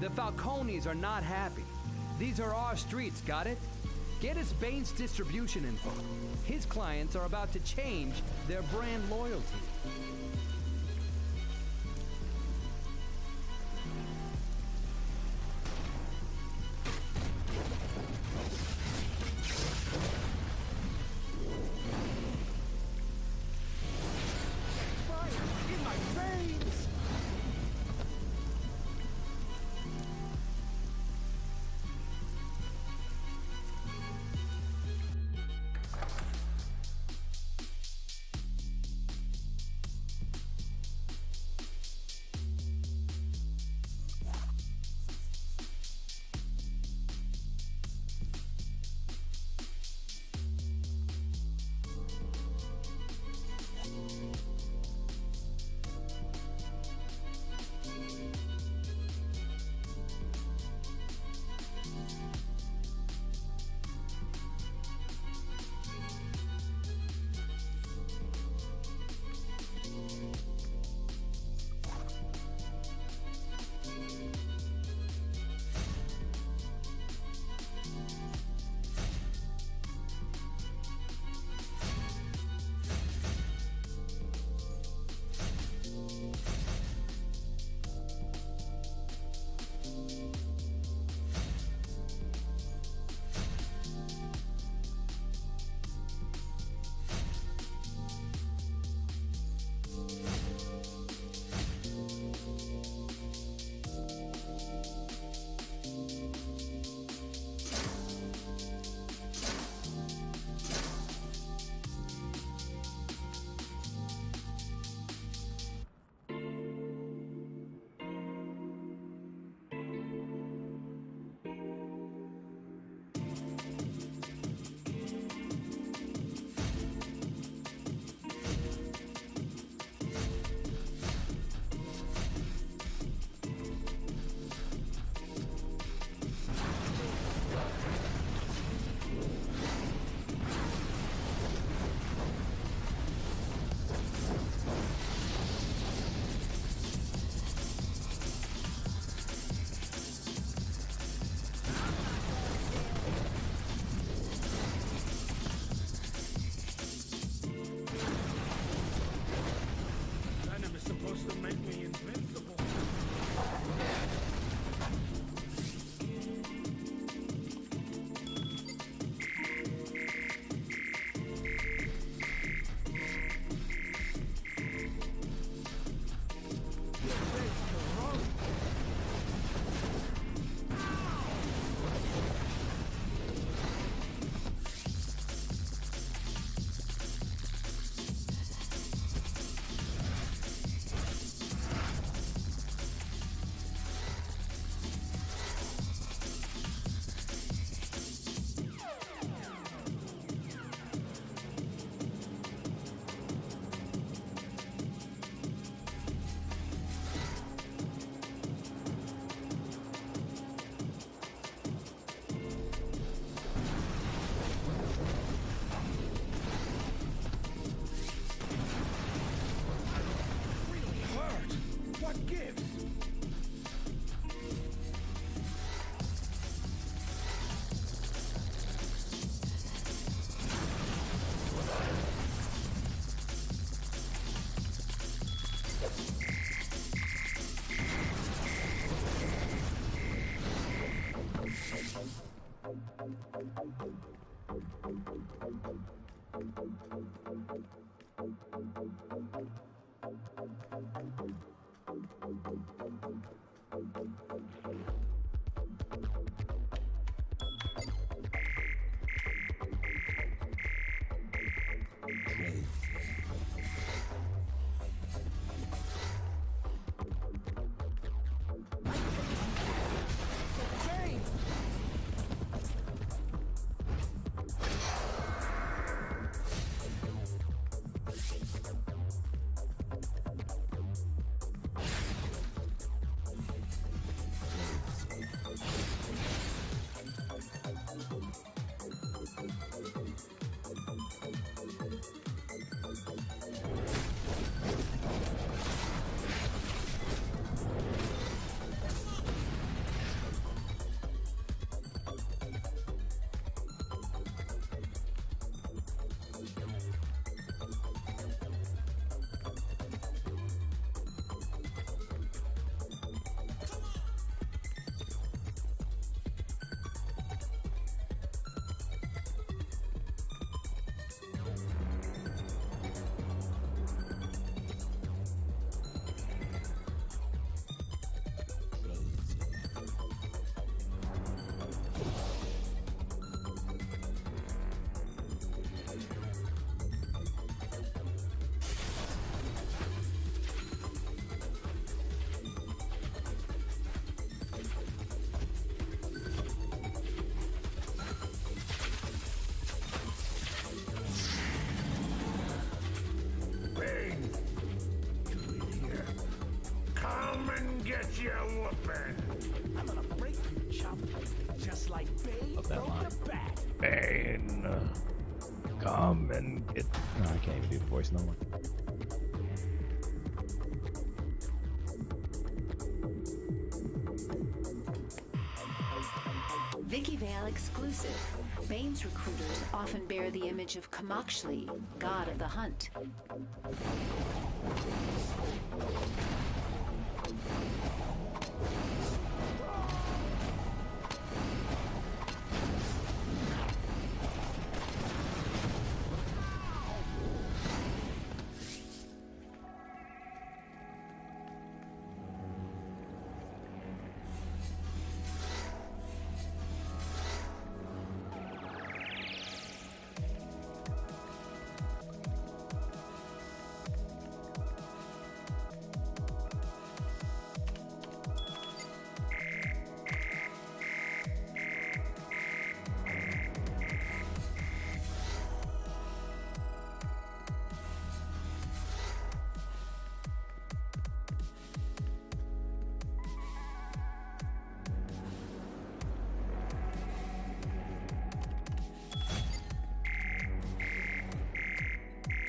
The Falcones are not happy. These are our streets, got it? Get us Bane's distribution info. His clients are about to change their brand loyalty. Fire in my veins! Come and get... No, I can't even do the voice no more. Vicky Vale exclusive. Bane's recruiters often bear the image of Kamakshli, god of the hunt.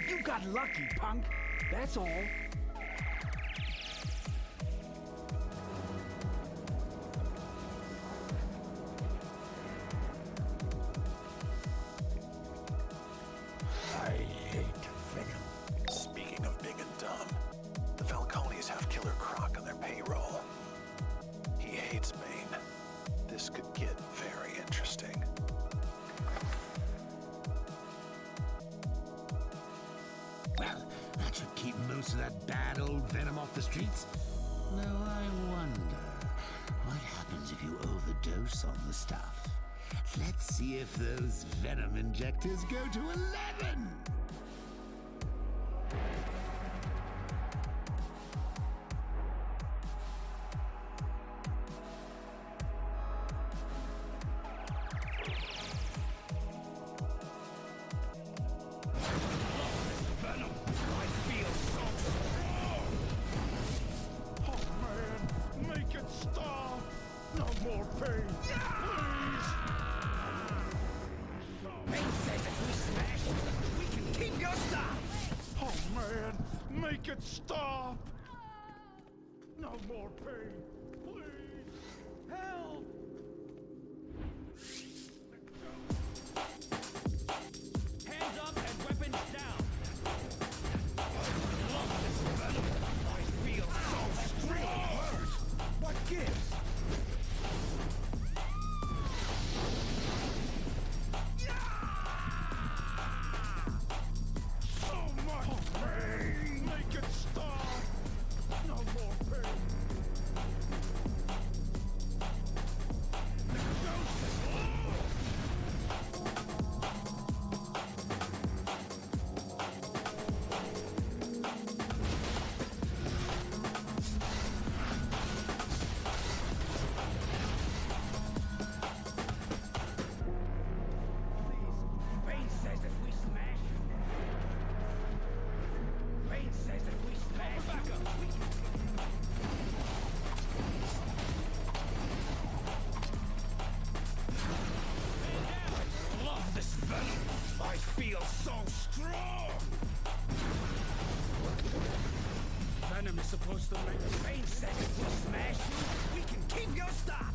You got lucky, punk. That's all. I hate Venom. Speaking of big and dumb, the Falcones have Killer Croc on their payroll. He hates Bane. This could get very interesting. Well, that should keep most of that bad old Venom off the streets. Though I wonder, what happens if you overdose on the stuff? Let's see if those Venom injectors go to 11! Make it stop! No more pain, please! Help! Hands up and weapons down! I love this Venom! I feel so strong! What gives? Feel so strong! Venom is supposed to make... Bane says if we smash you, we can keep your stop!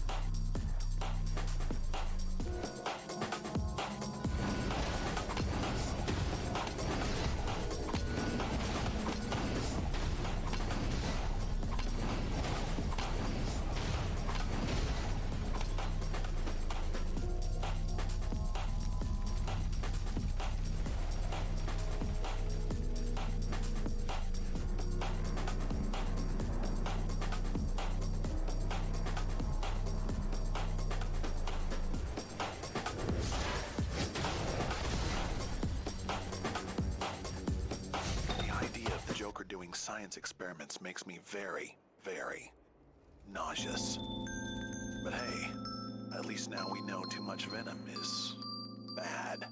Doing science experiments makes me very, very nauseous. But hey, at least now we know too much Venom is bad.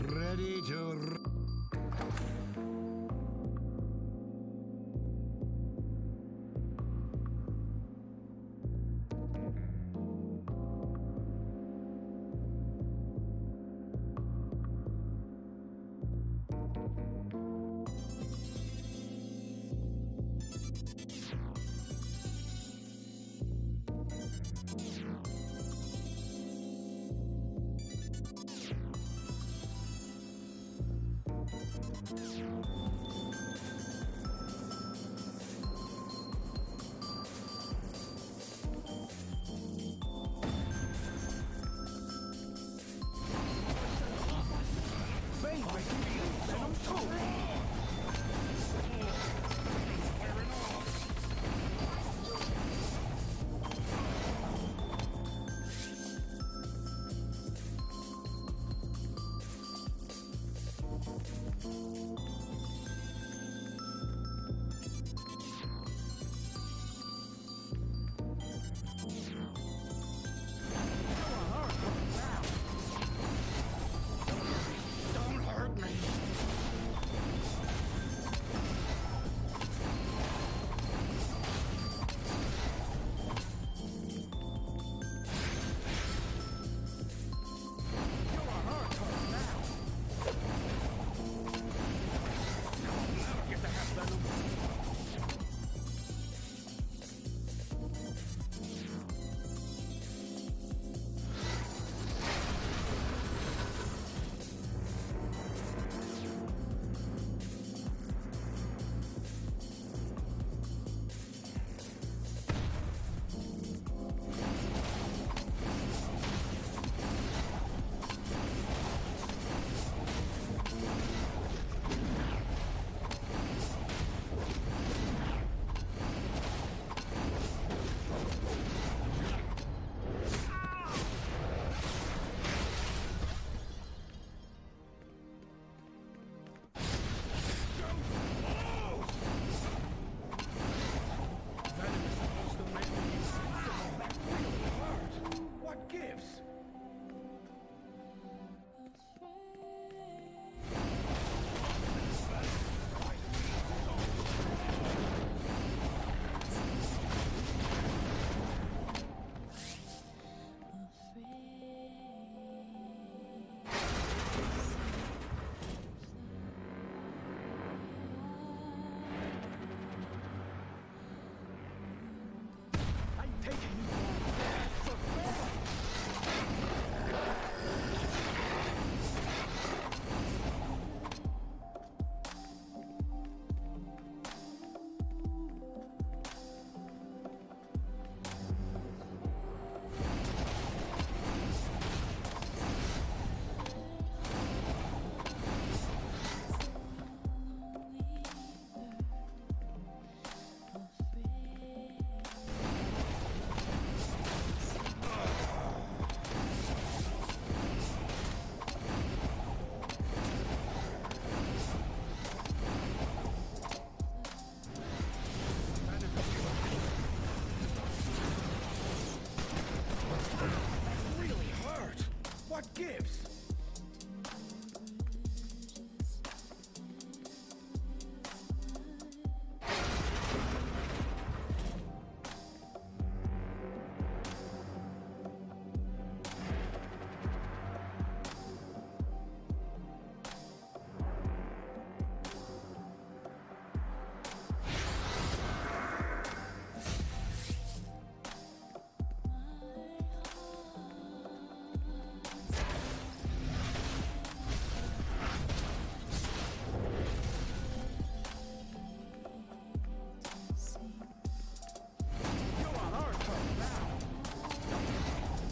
Ready to...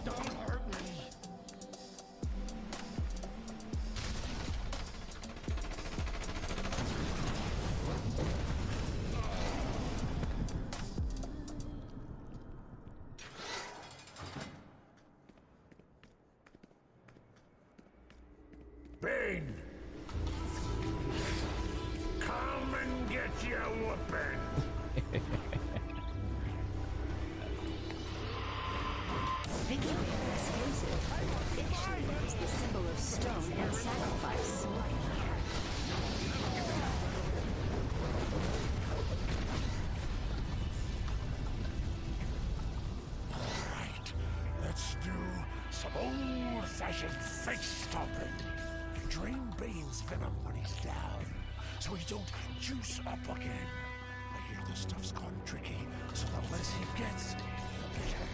Don't hurt me. Bane! Come and get your whooping! Victory exclusive. Victory is the symbol of stone and sacrifice. Alright, let's do some old-fashioned face-stomping. Drain Bane's venom when he's down, so he don't juice up again. I hear this stuff's gone tricky, so the less he gets, the better.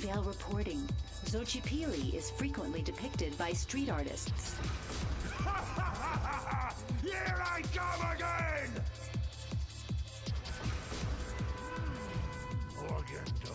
full-scale reporting. Xochipilli is frequently depicted by street artists. Here I come again! Organ dog.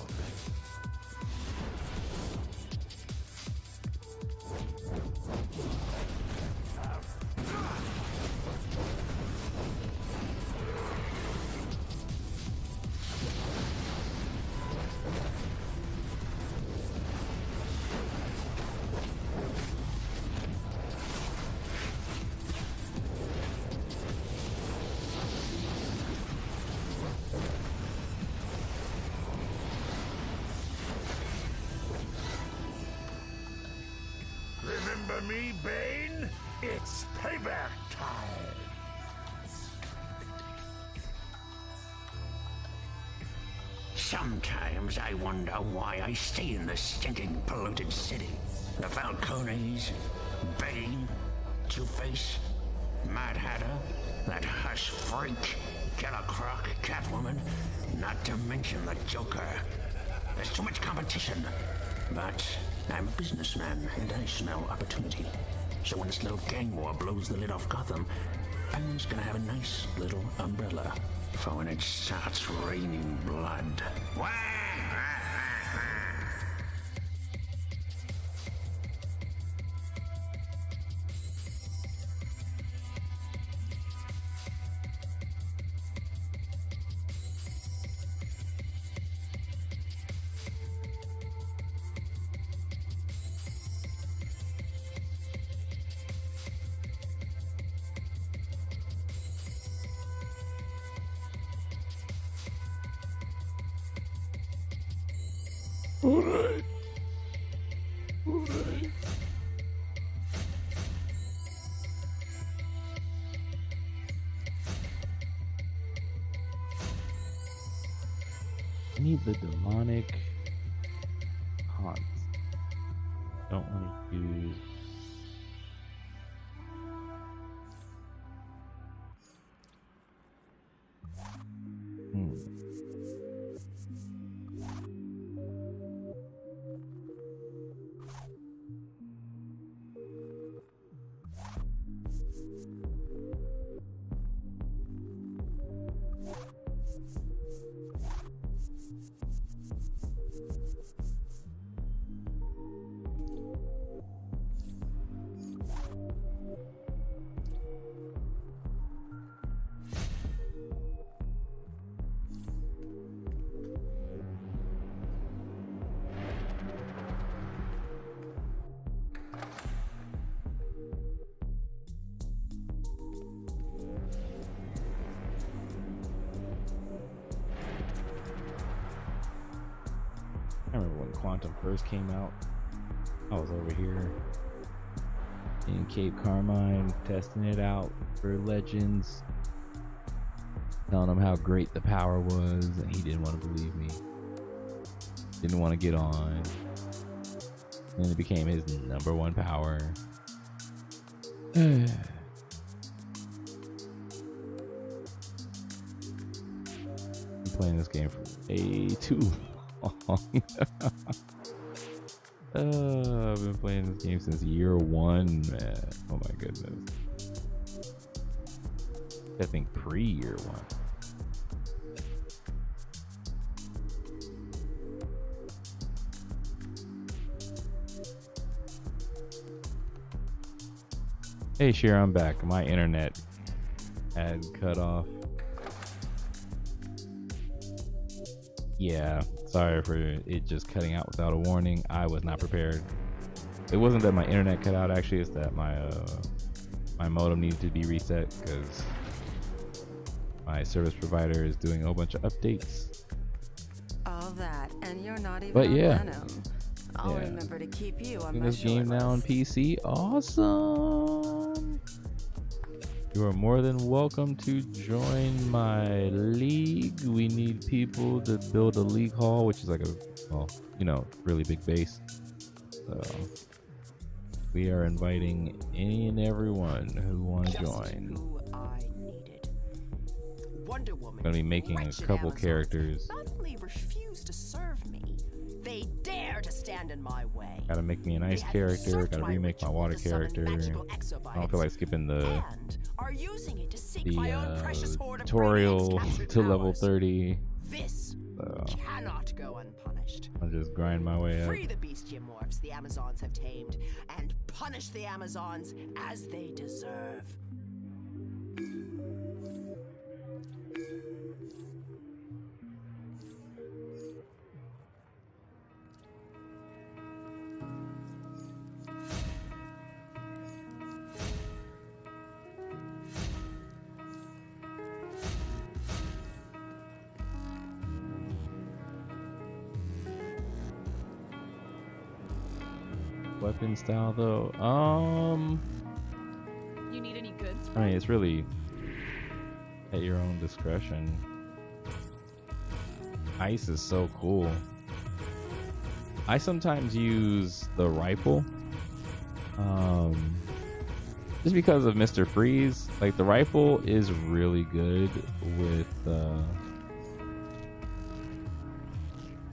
Remember me, Bane? It's payback time! Sometimes I wonder why I stay in this stinking, polluted city. The Falcones, Bane, Two-Face, Mad Hatter, that hush freak, Killer Croc, Catwoman, not to mention the Joker. There's too much competition. But I'm a businessman, and I smell opportunity. So when this little gang war blows the lid off Gotham, Bane's gonna have a nice little umbrella for when it starts raining blood. I need the demonic haunt. Don't want to use. I remember when Quantum first came out. I was over here in Cape Carmine testing it out for Legends, telling him how great the power was, and he didn't want to believe me. Didn't want to get on. And it became his #1 power. Been playing this game for way too long. I've been playing this game since year 1, man. Oh my goodness. I think pre-year 1. Hey, Sheer, I'm back. My internet had cut off. Yeah, sorry for it just cutting out without a warning. I was not prepared. It wasn't that my internet cut out, actually. It's that my modem needed to be reset because my service provider is doing a whole bunch of updates. All that, and you're not even But on yeah. Venom. I'll remember to keep you on my this game short now on list. PC. Awesome. You are more than welcome to join my league. We need people to build a league hall, which is like a, well, you know, really big base. So we are inviting any and everyone who want to join. Who I needed. Wonder Woman. Gonna be making a wretched couple Amazons characters. Not only refused to serve me, they they dare to stand in my way. Gotta make me an ice character. Gotta remake my water character. I don't feel like skipping the tutorial to level 30. This cannot go unpunished. I'll just grind my way up. Free the bestiamorphs the Amazons have tamed, and punish the Amazons as they deserve. Weapon style though, You need any goods? I mean, it's really at your own discretion. Ice is so cool. I sometimes use the rifle, just because of Mr. Freeze. Like, the rifle is really good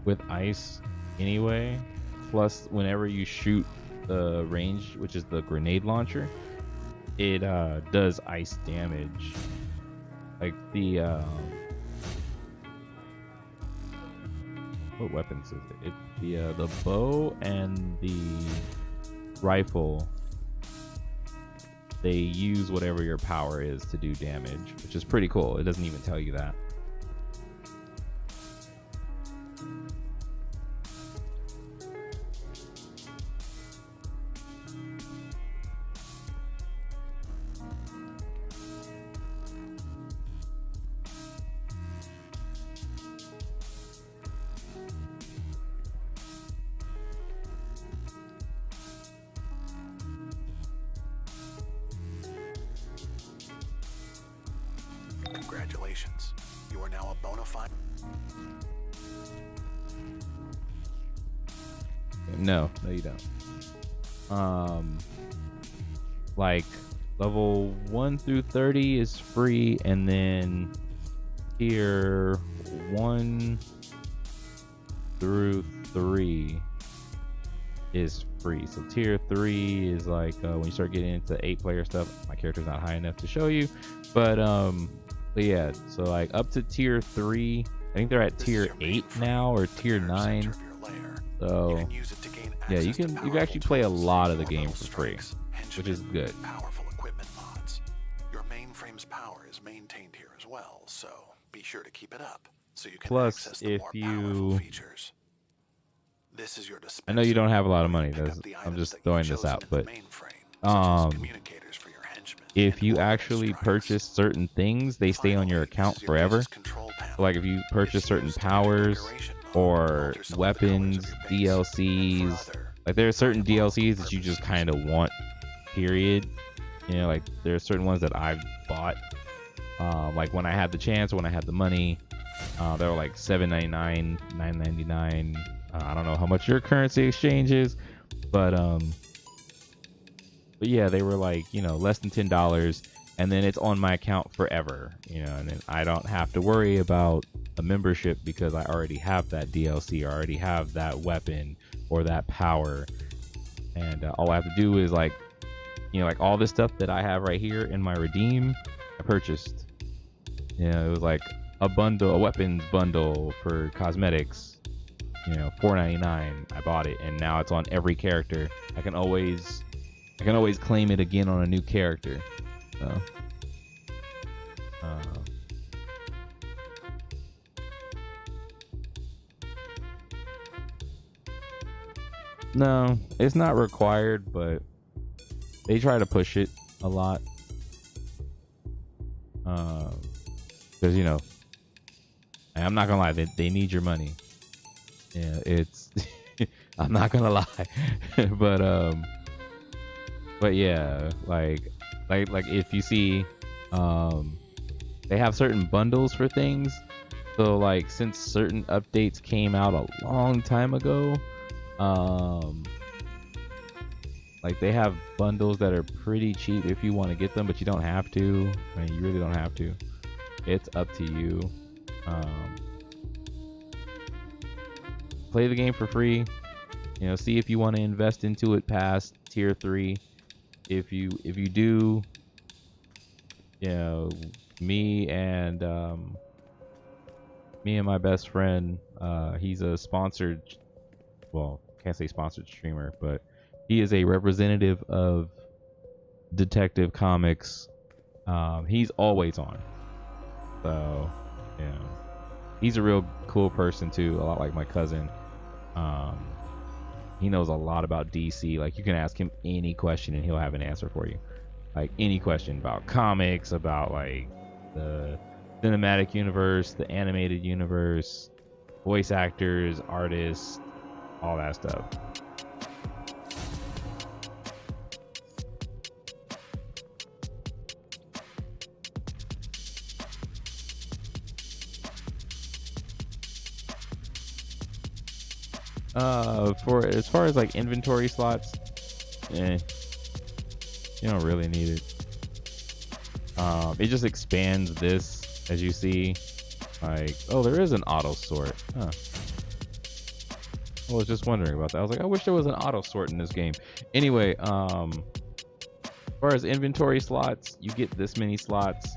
with ice anyway. Plus, whenever you shoot the range, which is the grenade launcher, it does ice damage. Like the what weapons is it? The bow and the rifle, they use whatever your power is to do damage, which is pretty cool. It doesn't even tell you that. Congratulations. You are now a bona fide... No, you don't. Like, level 1 through 30 is free, and then tier 1 through 3 is free. So tier 3 is like when you start getting into 8-player stuff. My character's not high enough to show you, but yeah, so like up to tier 3, I think they're at tier 8 now, or tier 9. So yeah, you can actually play a lot of the game for free, which is good. Powerful equipment mods. Your mainframe's power is maintained here as well, so be sure to keep it up so you can Plus, access the if more powerful you, features. This is your I know you don't have a lot of money. I'm just throwing this out, but if you actually purchase certain things, they stay on your account forever. So like if you purchase certain powers or weapons, DLCs, like there are certain DLCs that you just kind of want, period. You know, like there are certain ones that I've bought, like when I had the chance, when I had the money. They were like $7.99, $9.99. I don't know how much your currency exchange is, but yeah, they were like, you know, less than $10, and then it's on my account forever, you know, and then I don't have to worry about a membership because I already have that DLC, or already have that weapon or that power, and all I have to do is, like, you know, like all this stuff that I have right here in my redeem, I purchased. You know, it was like a bundle, a weapons bundle for cosmetics, you know, $4.99. I bought it, and now it's on every character. I can always claim it again on a new character. So, no, it's not required, but they try to push it a lot. Because, you know, I'm not gonna lie, they need your money. Yeah, it's I'm not gonna lie. But yeah, like if you see, they have certain bundles for things. So like, since certain updates came out a long time ago, like they have bundles that are pretty cheap if you want to get them, but you don't have to. I mean, you really don't have to. It's up to you. play the game for free. You know, see if you want to invest into it past tier 3. If you do, you know, me and my best friend, he's a sponsored, well, can't say sponsored streamer, but he is a representative of Detective Comics. He's always on. So, yeah. He's a real cool person too, a lot like my cousin. He knows a lot about DC. Like, you can ask him any question and he'll have an answer for you. Like, any question about comics, about like the cinematic universe, the animated universe, voice actors, artists, all that stuff. For as far as like inventory slots, you don't really need it. It just expands this, as you see. Like, oh, there is an auto sort. Huh. I was just wondering about that. I was like, I wish there was an auto sort in this game. Anyway, as far as inventory slots, you get this many slots.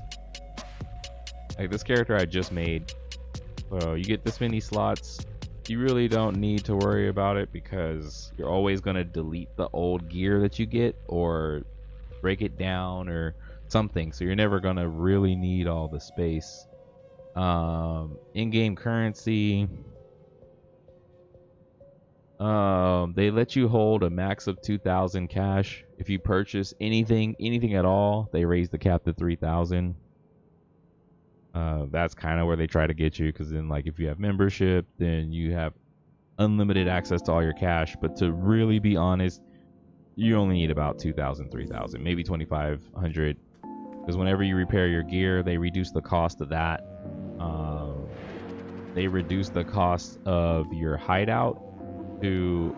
Like this character I just made, so you get this many slots. You really don't need to worry about it because you're always going to delete the old gear that you get or break it down or something. So you're never going to really need all the space. In-game currency, they let you hold a max of 2,000 cash. If you purchase anything at all, they raise the cap to 3,000. That's kind of where they try to get you, because then like if you have membership, then you have unlimited access to all your cash. But to really be honest, you only need about 2,000, 3,000, maybe 2,500, because whenever you repair your gear, they reduce the cost of that. They reduce the cost of your hideout to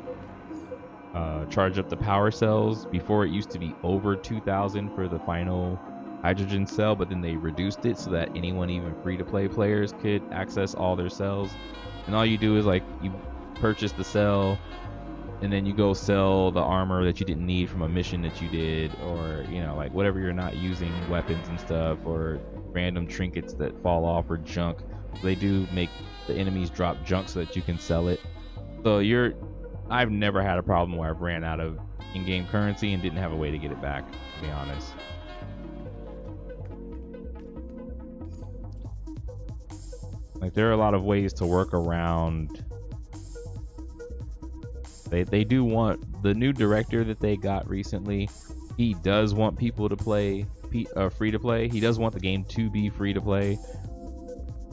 charge up the power cells. Before, it used to be over 2,000 for the final hydrogen cell, but then they reduced it so that anyone, even free-to-play players, could access all their cells. And all you do is like you purchase the cell and then you go sell the armor that you didn't need from a mission that you did, or you know, like whatever you're not using, weapons and stuff, or random trinkets that fall off, or junk. They do make the enemies drop junk so that you can sell it. So I've never had a problem where I've ran out of in-game currency and didn't have a way to get it back, to be honest. Like, there are a lot of ways to work around. They do want, the new director that they got recently, he does want people to play free to play. He does want the game to be free to play,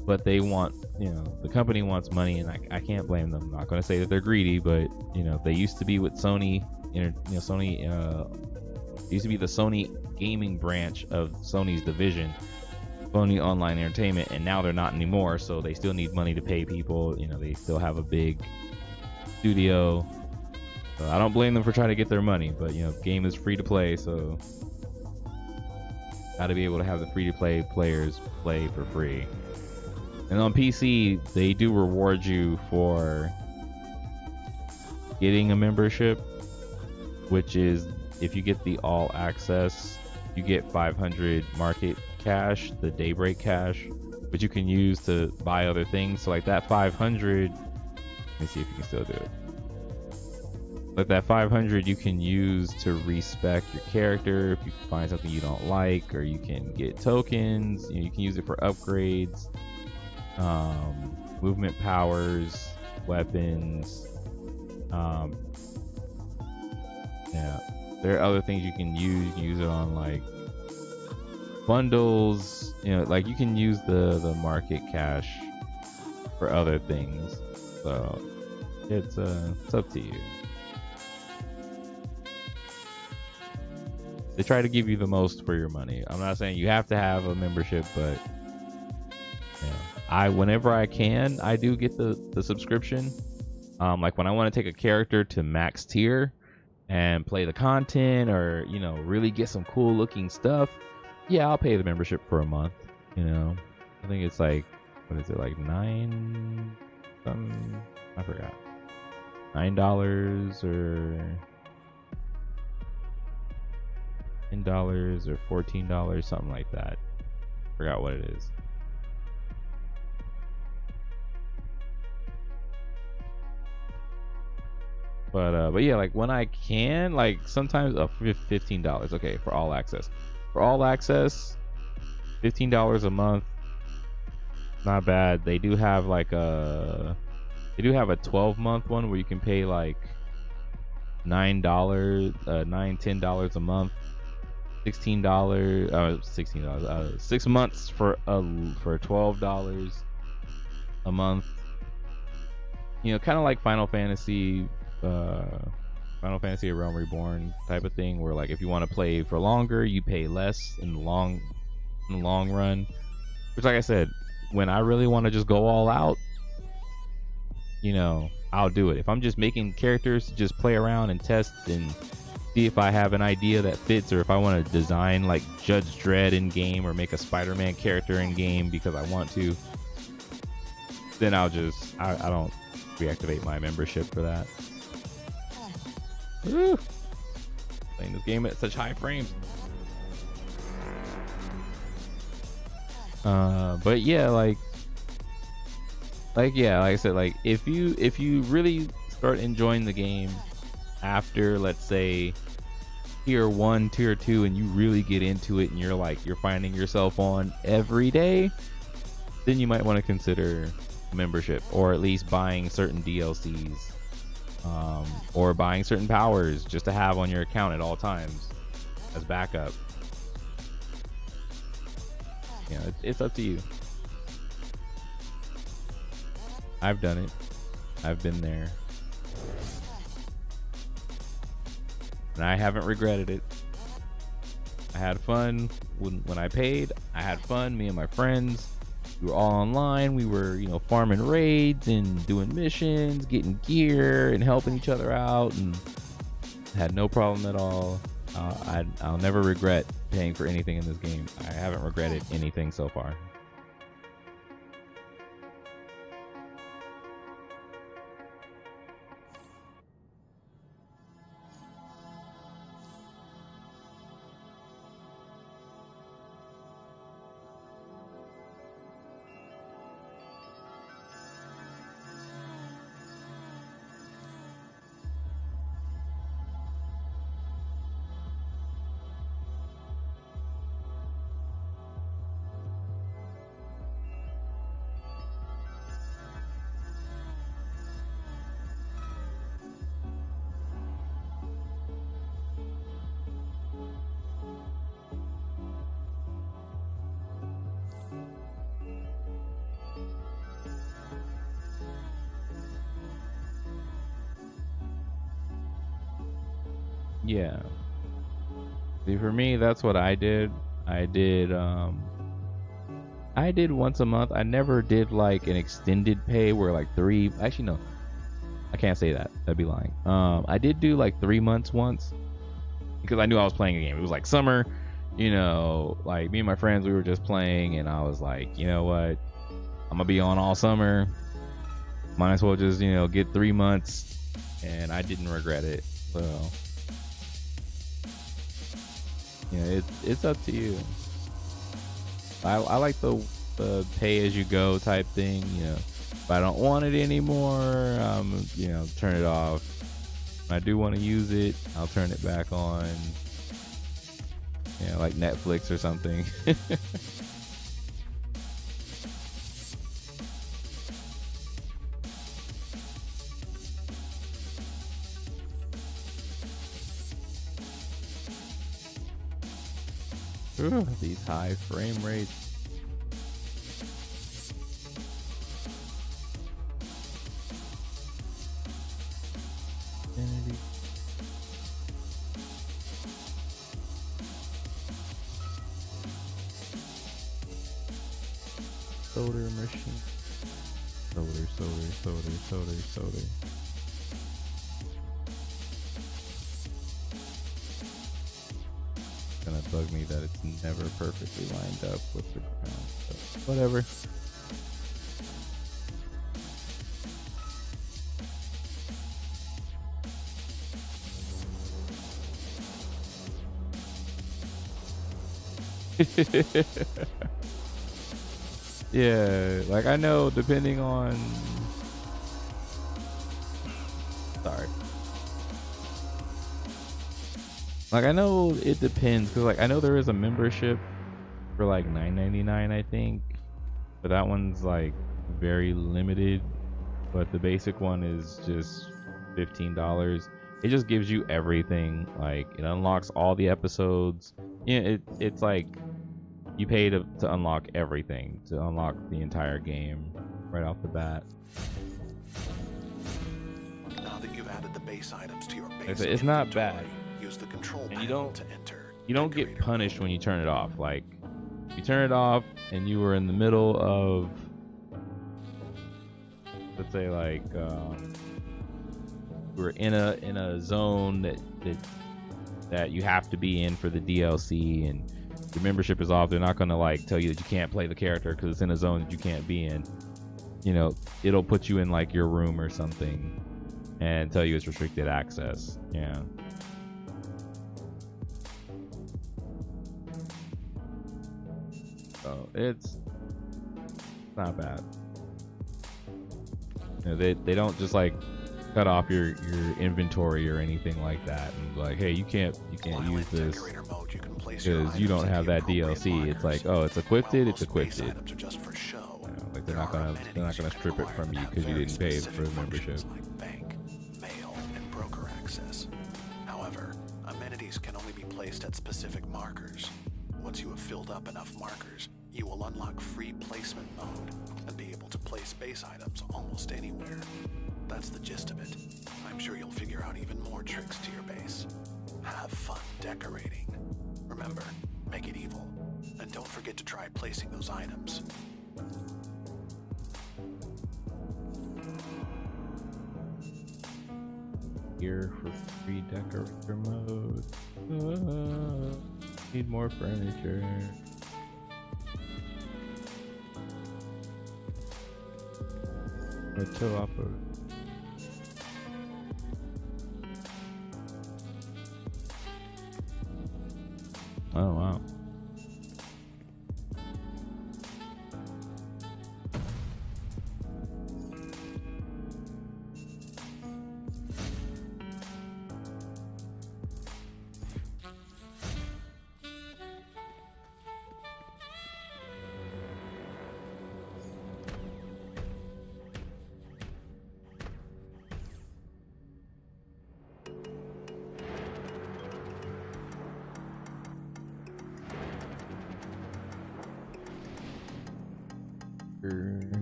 but they want, you know, the company wants money, and I can't blame them. I'm not going to say that they're greedy, but you know, they used to be with Sony. Sony used to be the Sony gaming branch of Sony's division, Sony Online Entertainment, and now they're not anymore. So they still need money to pay people. You know, they still have a big studio. So I don't blame them for trying to get their money, but you know, game is free to play, so got to be able to have the free to play players play for free. And on PC, they do reward you for getting a membership, which is, if you get the all access, you get 500 market cash, the Daybreak cash, which you can use to buy other things. So like that 500, let me see if you can still do it. But that 500 you can use to respec your character if you find something you don't like, or you can get tokens. You know, you can use it for upgrades, movement powers, weapons. Yeah, there are other things you can use. You can use it on like bundles. You know, like you can use the market cash for other things. So it's up to you. They try to give you the most for your money. I'm not saying you have to have a membership, but yeah, whenever I can, I do get the subscription. Like when I want to take a character to max tier and play the content, or you know, really get some cool looking stuff, yeah, I'll pay the membership for a month. You know, I think it's like, what is it, like 9 something? I forgot. $9 or $10 or $14, something like that. Forgot what it is. But yeah, like when I can, like sometimes $15. Okay, for all access. For all access, $15 a month. Not bad. They do have like a 12-month one where you can pay like $10 a month. $16, 6 months for $12 a month. You know, kind of like Final Fantasy Realm Reborn type of thing, where like if you want to play for longer, you pay less in the long run. Which, like I said, when I really want to just go all out, you know, I'll do it. If I'm just making characters to just play around and test and see if I have an idea that fits, or if I want to design like Judge Dredd in game or make a Spider-Man character in game because I want to, then I don't reactivate my membership for that. Woo! Playing this game at such high frames. But yeah, like I said, like if you really start enjoying the game after, let's say, tier 1, tier 2, and you really get into it and you're finding yourself on every day, then you might want to consider membership, or at least buying certain DLCs, or buying certain powers just to have on your account at all times as backup. You know, it's up to you. I've done it. I've been there. And I haven't regretted it. I had fun when I paid. I had fun, me and my friends. We were all online. We were, you know, farming raids and doing missions, getting gear and helping each other out, and had no problem at all. I'll never regret paying for anything in this game. I haven't regretted anything so far. Yeah. See, for me, that's what I did. I did once a month. I never did like an extended pay where like actually no, I can't say that. That'd be lying. I did do like 3 months once because I knew I was playing a game. It was like summer, you know, like me and my friends, we were just playing, and I was like, you know what? I'm gonna be on all summer. Might as well just, you know, get 3 months, and I didn't regret it. So yeah, it's up to you. I like the pay as you go type thing. You know, if I don't want it anymore, you know, turn it off. When I do want to use it, I'll turn it back on. You know, like Netflix or something. Ooh, these high frame rates. Infinity. Solder machine. Solder. Gonna bug me that it's never perfectly lined up with the ground, but whatever. Yeah, like I know depending on, sorry. Like I know it depends because like I know there is a membership for like $9.99 I think, but that one's like very limited. But the basic one is just $15. It just gives you everything. Like it unlocks all the episodes. Yeah, it's like you pay to unlock everything, to unlock the entire game right off the bat. Now that you've added the base items to your base It's not bad. Use the control And panel to enter. you don't get punished when you turn it off. Like you turn it off and you were in the middle of, let's say like we're in a zone that you have to be in for the DLC and your membership is off. They're not gonna like tell you that you can't play the character because it's in a zone that you can't be in. You know, it'll put you in like your room or something and tell you it's restricted access. Yeah. So it's not bad. You know, they don't just like cut off your inventory or anything like that and like, hey, you can't use this because you don't have that DLC. It's like, oh, it's equipped. It's equipped. You know, like they're not gonna strip it from you because you didn't pay for the membership. Bank, mail, and broker access. However, amenities can only be placed at specific markers. Once you have filled up enough markers, you will unlock free placement mode and be able to place base items almost anywhere. That's the gist of it. I'm sure you'll figure out even more tricks to your base. Have fun decorating. Remember, make it evil. And don't forget to try placing those items. Here for free decorator mode. Need more furniture. Let's show off a oh wow.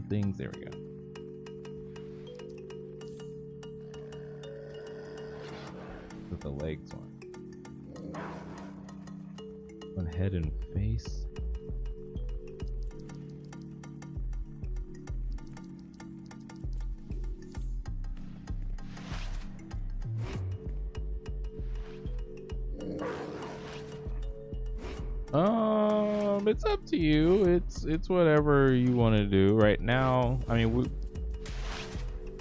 Things, there we go. With the legs on head and face. It's up to you. It's whatever you want to do right now. I mean,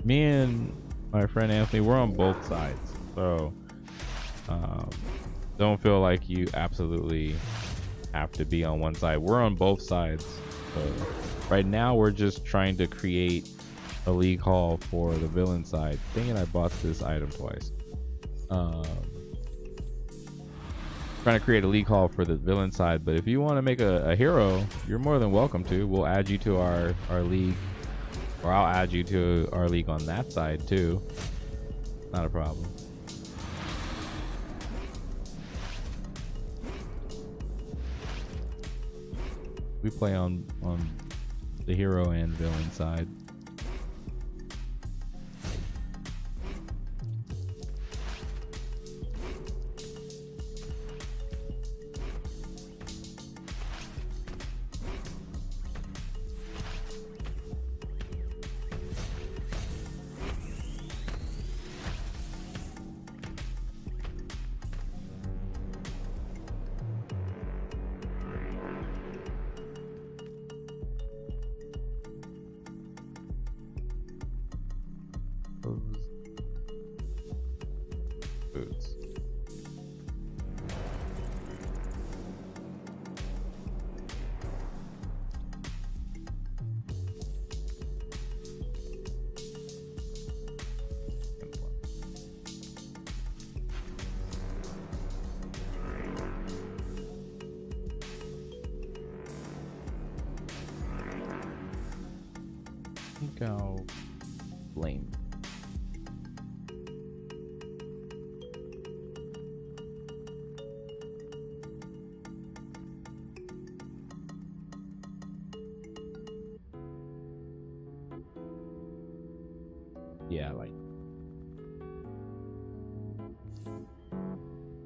me and my friend Anthony, we're on both sides, so don't feel like you absolutely have to be on one side. We're on both sides. So right now we're just trying to create a league hall for the villain side. Thinking I bought this item twice. Trying to create a league hall for the villain side, but if you want to make a hero, you're more than welcome to. We'll add you to our league, or I'll add you to our league on that side too. Not a problem. We play on the hero and villain side. Boots. think I'll blame.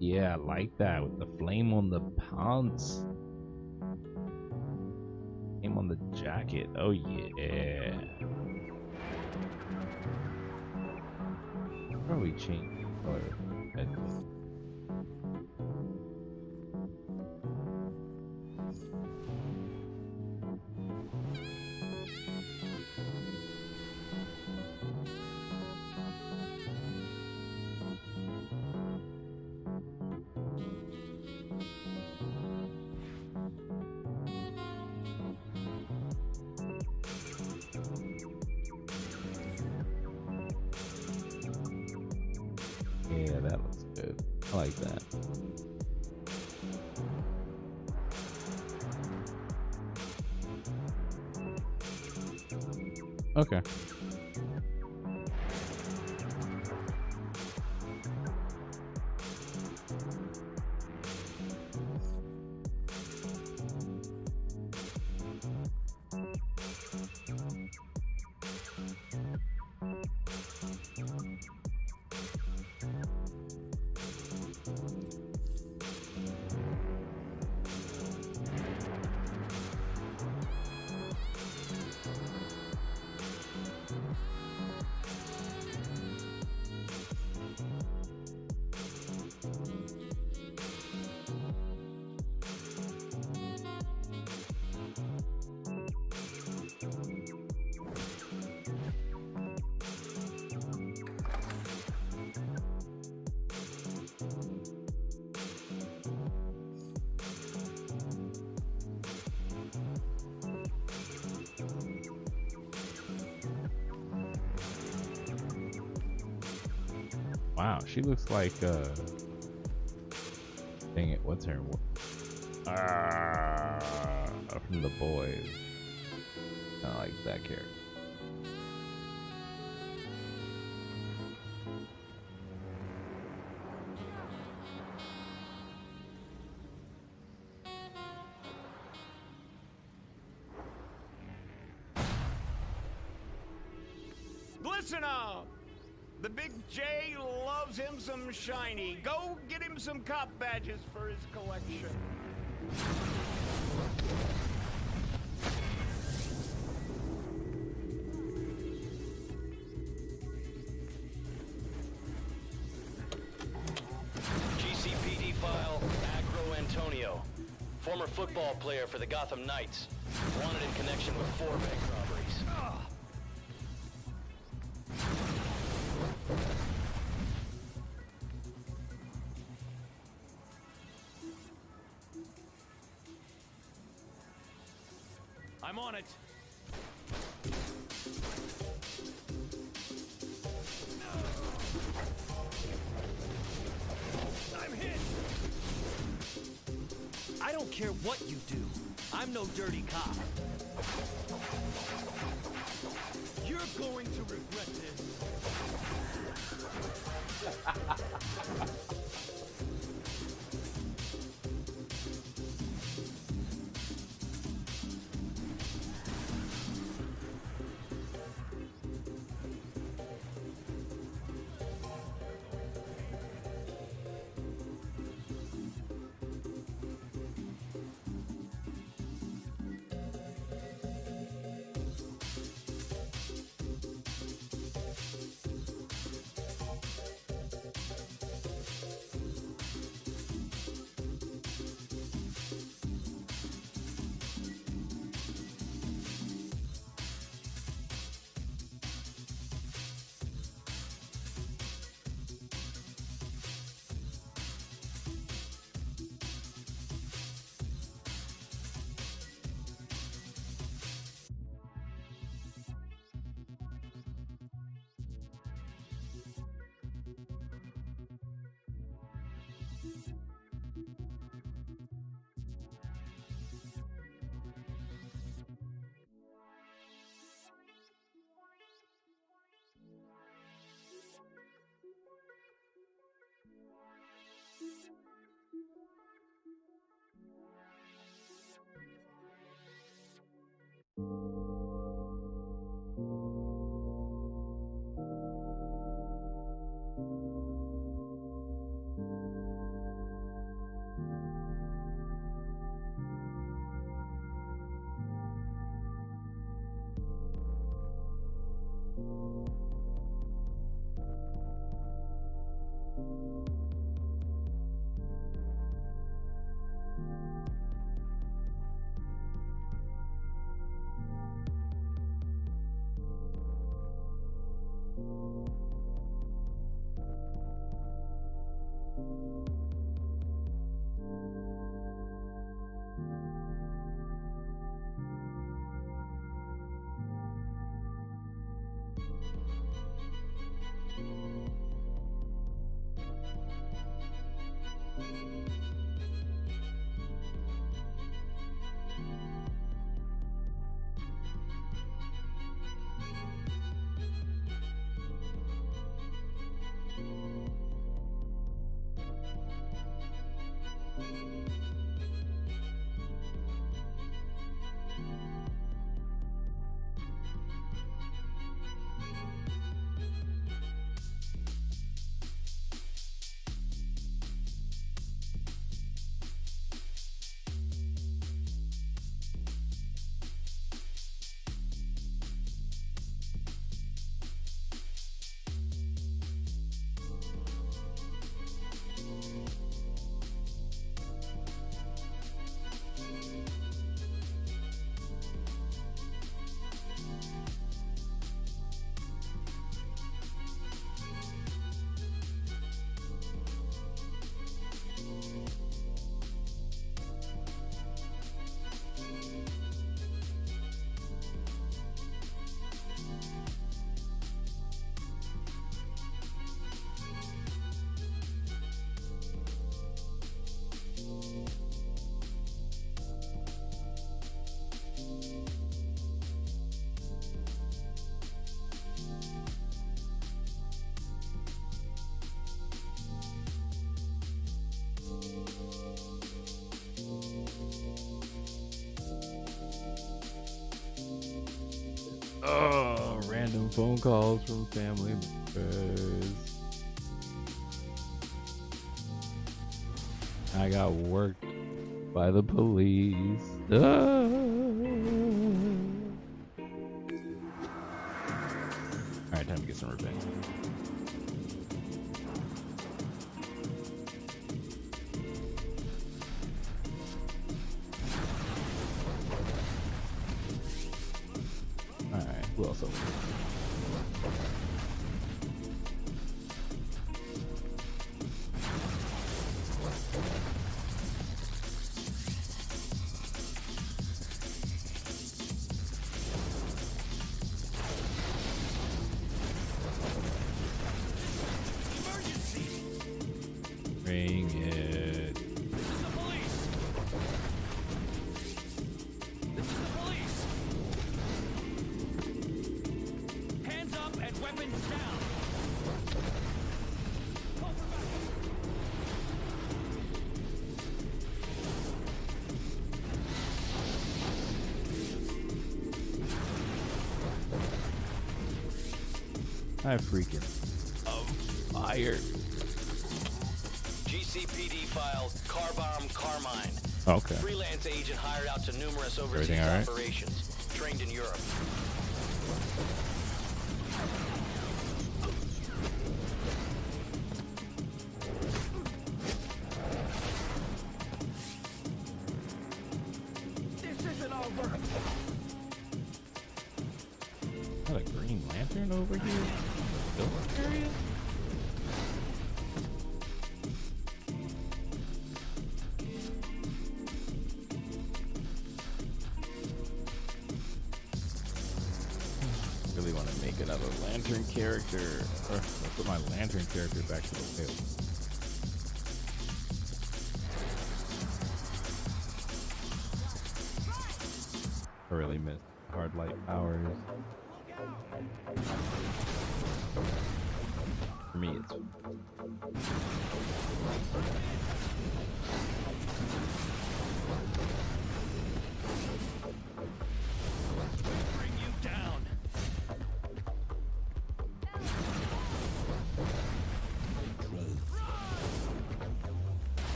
Yeah, I like that with the flame on the pants. Flame on the jacket. Oh yeah. Probably change color. Yeah, that looks good. I like that. Okay. Wow, she looks like dang it, what's her from The Boys. I like that character. Listen up! The Big J loves him some shiny. Go get him some cop badges for his collection. GCPD file, Agro Antonio. Former football player for the Gotham Knights. Wanted in connection with 4 bank robberies. I'm on it. I'm hit. I don't care what you do. I'm no dirty cop. You're going to regret this. Oh, random phone calls from family members. I got worked by the police. Alright, time to get some revenge. Alright, who else over here? Bring it. This is the police. This is the police. Hands up and weapons down. I freaking fired. GCPD file Car Bomb Carmine. Okay. Freelance agent hired out to numerous overseas Everything all right? operations. Trained in Europe. This isn't over. Got a Green Lantern over here? Building area? Really want to make another Lantern character. Or I'll put my Lantern character back to the field. I really miss hard light powers. For me, it's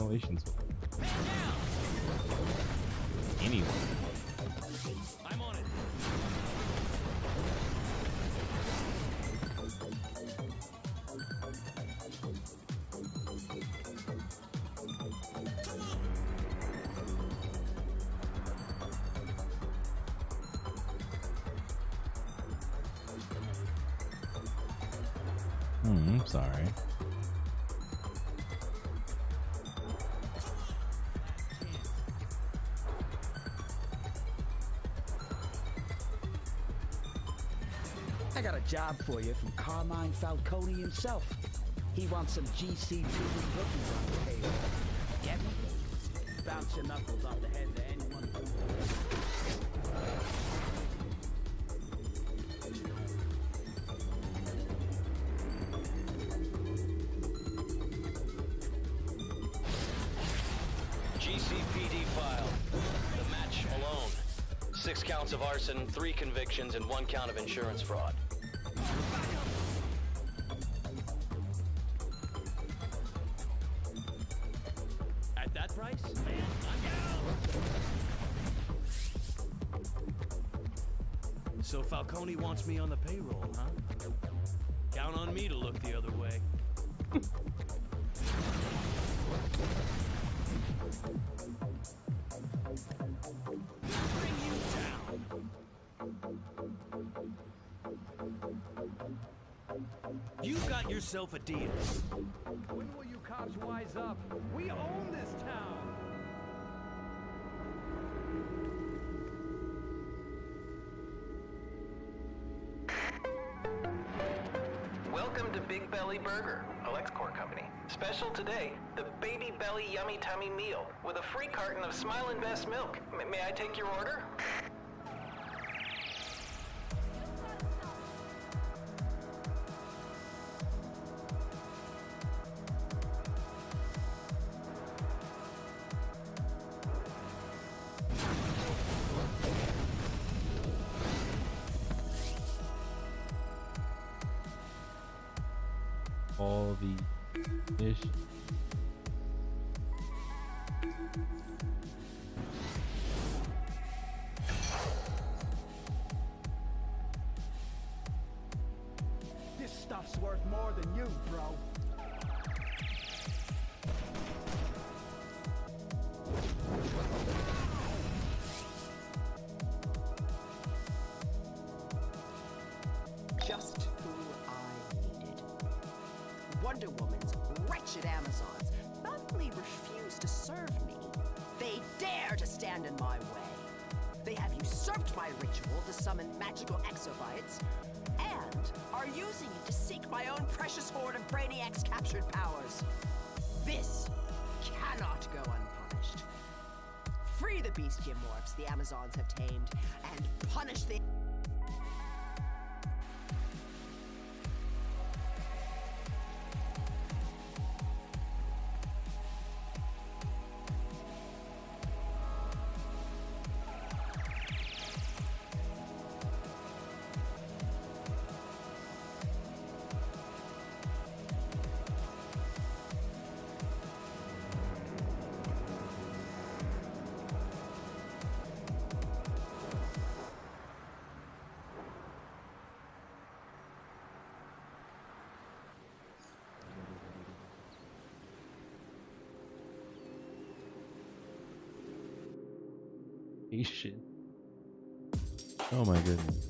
violations. Anyone. I'm on it. I'm sorry. I got a job for you from Carmine Falcone himself. He wants some GCP rookies on the payroll. Get me? Bounce your knuckles off the head to anyone who GCPD file. The match alone. 6 counts of arson, 3 convictions, and 1 count of insurance fraud. At that price? Man, I'm down! So Falcone wants me on the payroll, huh? Count on me to look the other way. Bring you down. You got yourself a deal. When will you cops wise up? We own this town! Welcome to Big Belly Burger, a LexCorp company. Special today, the Baby Belly Yummy Tummy Meal with a free carton of Smilin' Best milk. May I take your order? All the ish. This stuff's worth more than you, bro. Just who I needed. Wonder Woman's wretched Amazons not only refuse to serve me, they dare to stand in my way. They have usurped my ritual to summon magical exobites, and are using it to seek my own precious hoard of Brainiac's captured powers. This cannot go unpunished. Free the bestial morphs the Amazons have tamed, and punish the... Shit. Oh my goodness.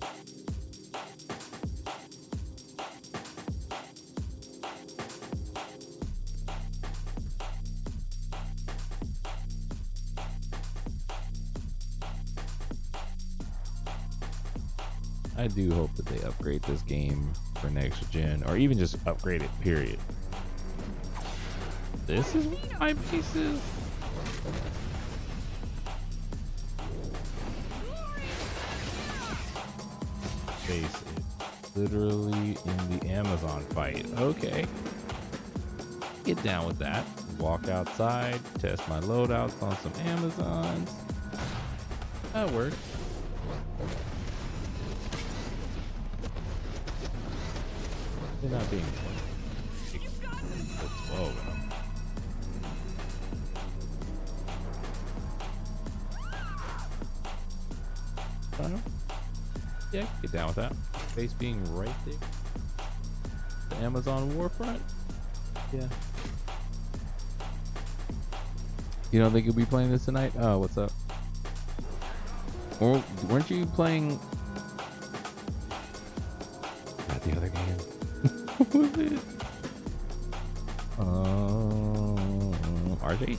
I do hope that they upgrade this game for next gen, or even just upgrade it, period. This is what my base is. Base is literally in the Amazon fight. Okay. Get down with that. Walk outside, test my loadouts on some Amazons. That works. They're not being 12 of them. Yeah, I can get down with that. Base being right there. The Amazon Warfront. Yeah. You don't think you'll be playing this tonight? Oh, what's up? Or weren't you playing not the other game? What was it? RJH?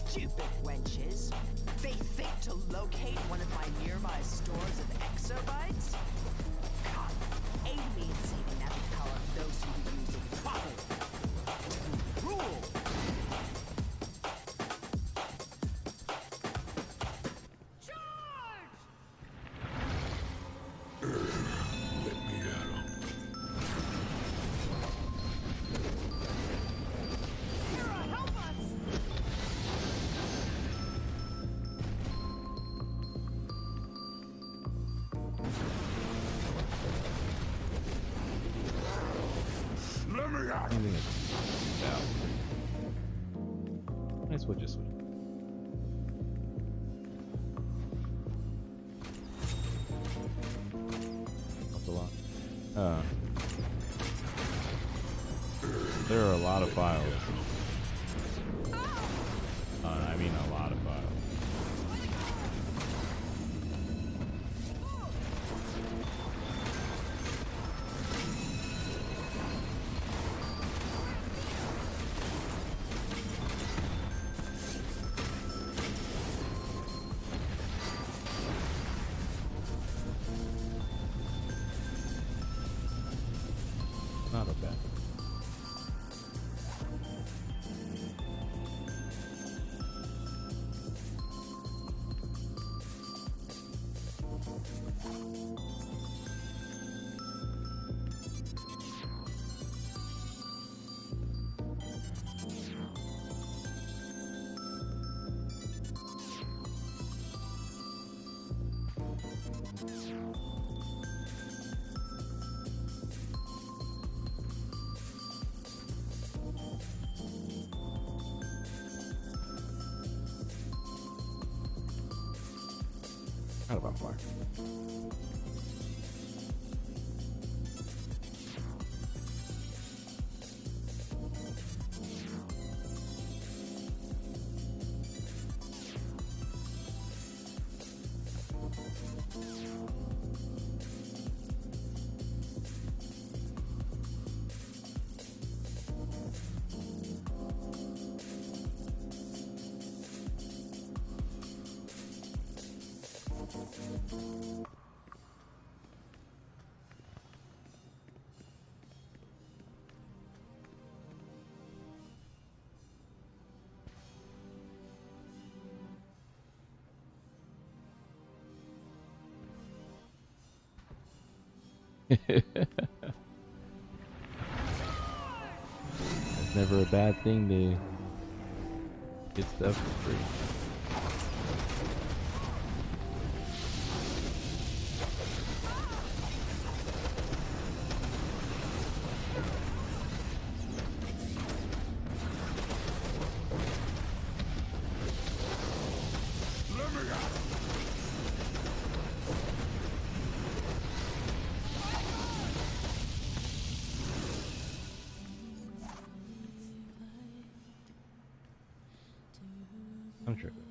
Stupid wenches. They think to locate one of my nearby stores of exobytes? God, aid me in saving that power of those who use it properly. Rule! Anything that's out. Nice wood, just switch. That's a lot. There are a lot of files. I mean a lot of files. Not a bad. Not about fire. It's never a bad thing to get stuff for free. I'm tripping.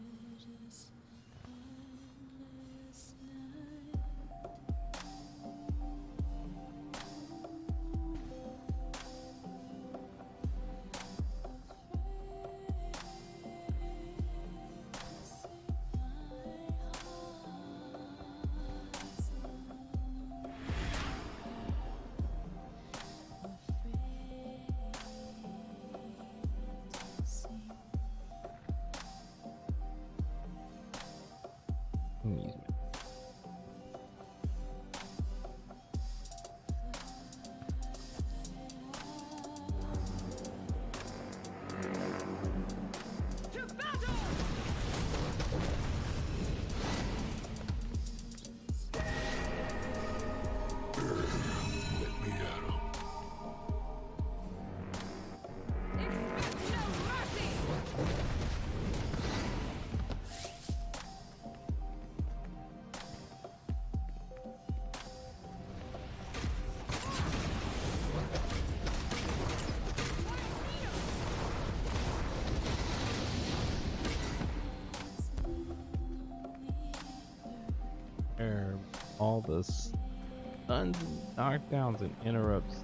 all the stuns, knockdowns, and interrupts.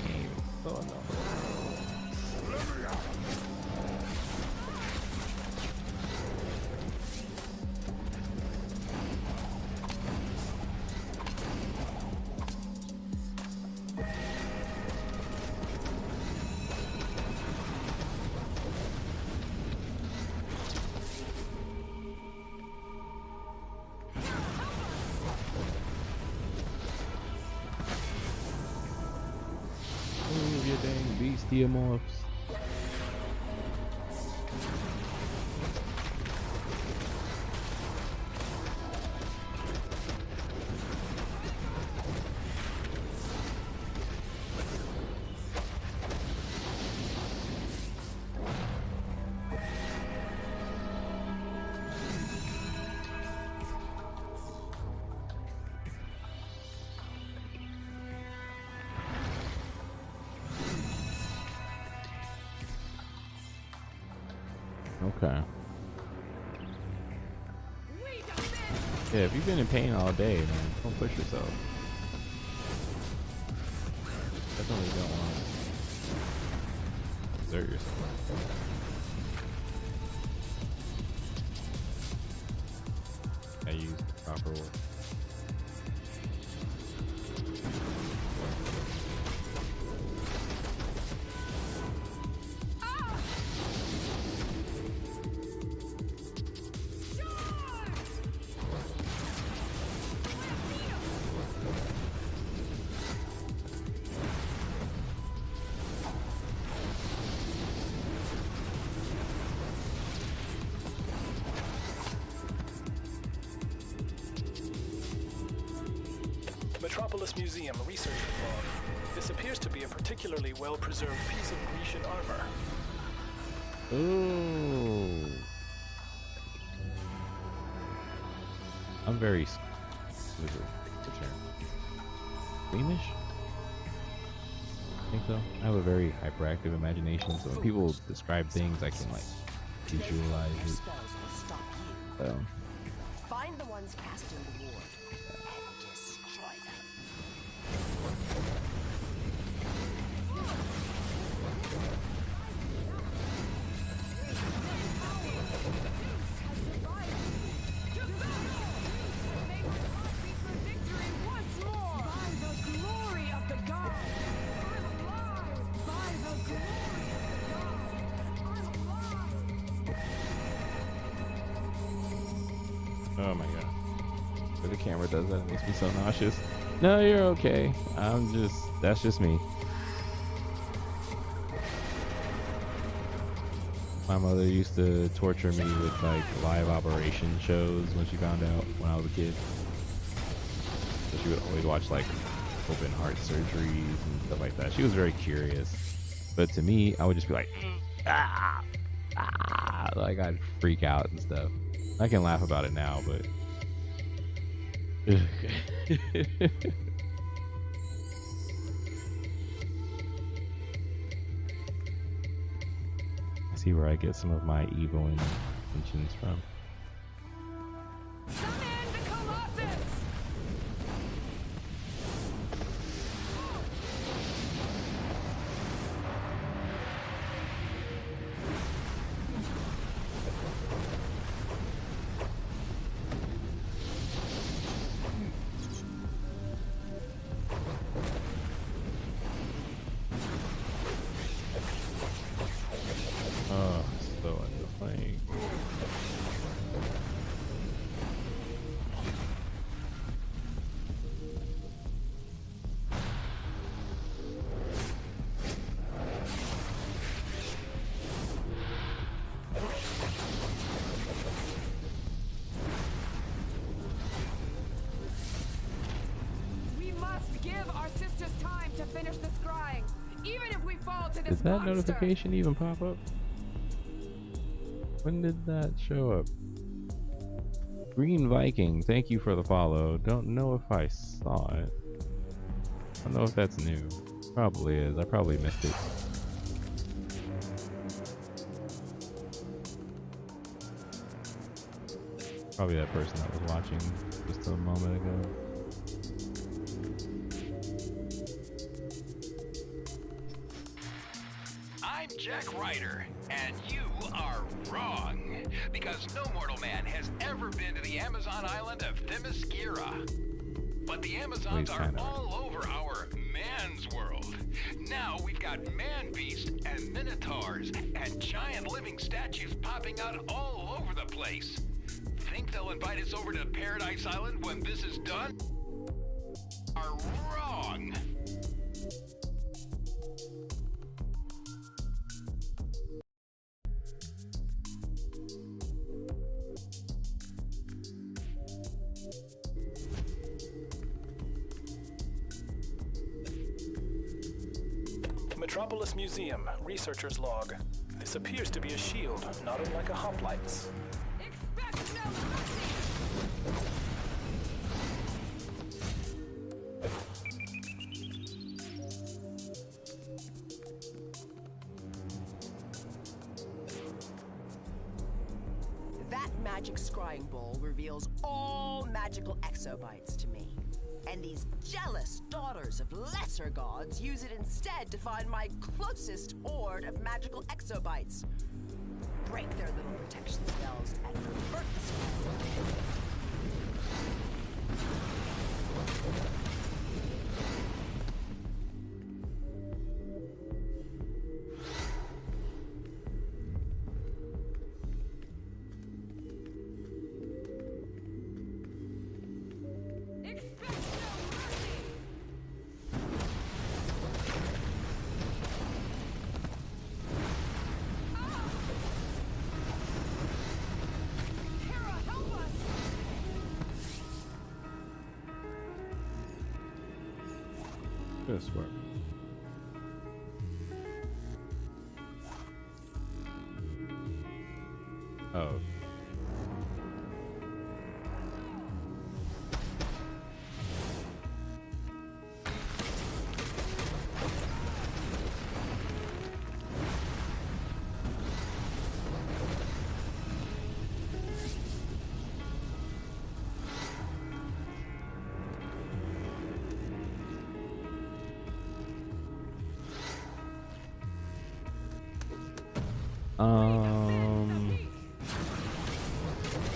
Game. Oh no. Move your dang beastiamorphs. Okay. Yeah, if you've been in pain all day, man, don't push yourself. Definitely don't want to exert yourself. I use the proper word. Metropolis Museum research log. This appears to be a particularly well-preserved piece of Grecian armor. Ooh. I'm very squeamish? I think so. I have a very hyperactive imagination, so when people describe things, I can like visualize it. So. Find the ones casting the ward and destroy them. Oh my god. When the camera does that, it makes me so nauseous. No, you're okay. That's just me. My mother used to torture me with like live operation shows when she found out when I was a kid. So she would always watch like open heart surgeries and stuff like that. She was very curious. But to me, I would just be like, like I'd freak out and stuff. I can laugh about it now, but I see where I get some of my evil intentions from. Oh, so annoying. We must give our sisters time to finish the scrying, even if we fall to this Did that monster. notification even pop up? When did that show up? Green Viking, thank you for the follow. Don't know if I saw it. I don't know if that's new. Probably is. I probably missed it. Probably that person that was watching just a moment ago. I'm Jack Ryder, and you are wrong. Because no mortal man has ever been to the Amazon island of Themyscira. But the Amazons are all over our man's world. Now we've got man-beasts and minotaurs and giant living statues popping out all over the place. Think they'll invite us over to Paradise Island when this is done? Are wrong. Metropolis Museum, researcher's log. This appears to be a shield, not unlike a hoplite's. Expect no mercy! That magic scrying bowl reveals all magical exobytes to me. And these jealous daughters of lesser gods use it instead to find my closest hoard of magical exobytes. Break their little protection spells and revert the spell. This work. Oh.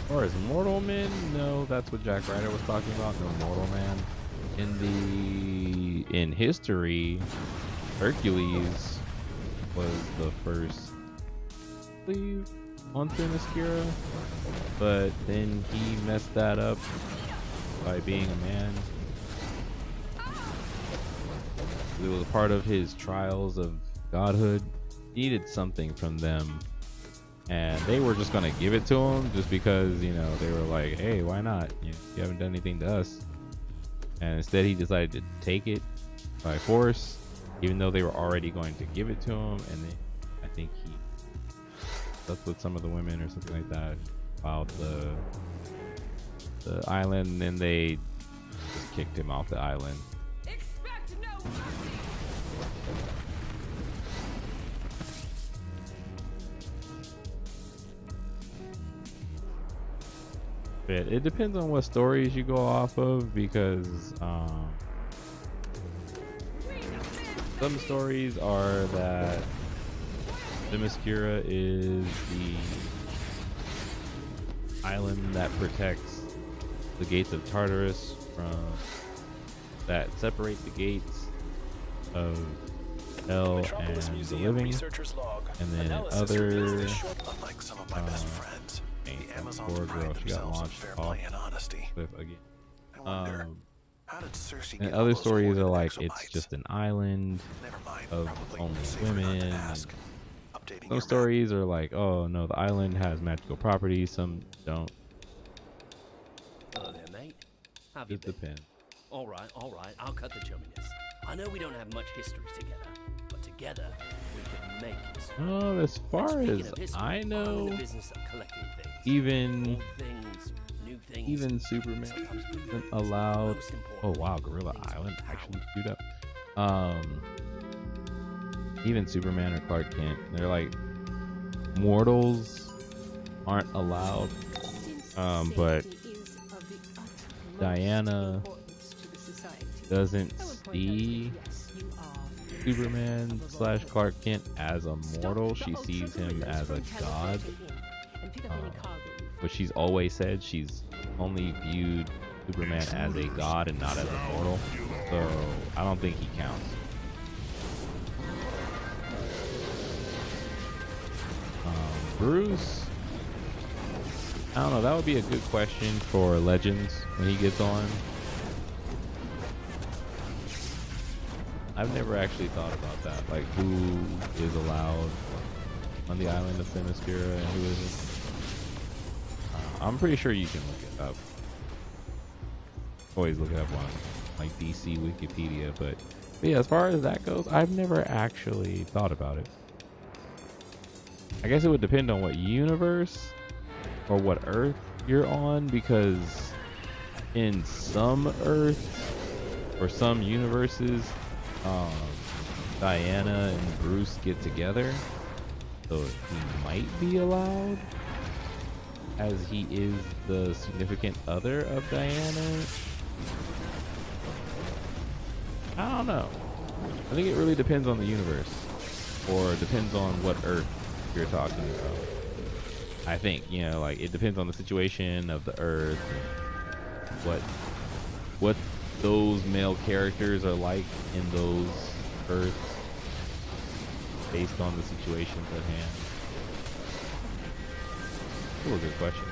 Or as mortal men, no, that's what Jack Ryder was talking about. No mortal man. In history, Hercules was the first leave on Themyscira, but then he messed that up by being a man. It was a part of his trials of godhood. He needed something from them, and they were just gonna give it to him just because, you know, they were like, hey, why not, you haven't done anything to us. And instead he decided to take it by force, even though they were already going to give it to him. And then I think he slept with some of the women or something like that about the island, and then they just kicked him off the island. Expect no mercy! It depends on what stories you go off of, because some stories are that Themyscira is the island that protects the gates of Tartarus that separate the gates of hell and the living, and then other poor girl, she got launched off cliff again. And other stories are like it's just an island of only women. Some stories are like, oh no, the island has magical properties, some don't. Hello there, mate. How have you been? Depends. All right, I'll cut the chumminess. I know we don't have much history together, but together we can make history. Oh, as far as I know, even Superman isn't allowed. Oh wow, Gorilla Island actually queued up. Even Superman or Clark Kent, they're like mortals aren't allowed. But Diana doesn't see Superman / Clark Kent as a mortal. She sees him as a god. But she's always said she's only viewed Superman as a god and not as a mortal. So I don't think he counts. Bruce, I don't know. That would be a good question for Legends when he gets on. I've never actually thought about that. Like, who is allowed on the island of Themyscira and who isn't? I'm pretty sure you can look it up. Always look it up on like DC Wikipedia, but yeah, as far as that goes, I've never actually thought about it. I guess it would depend on what universe or what Earth you're on, because in some Earths or some universes, Diana and Bruce get together, so he might be allowed, as he is the significant other of Diana. I don't know. I think it really depends on the universe, or depends on what Earth you're talking about. I think, you know, like, it depends on the situation of the Earth, what those male characters are like in those Earths, based on the situations at hand. Still a good question.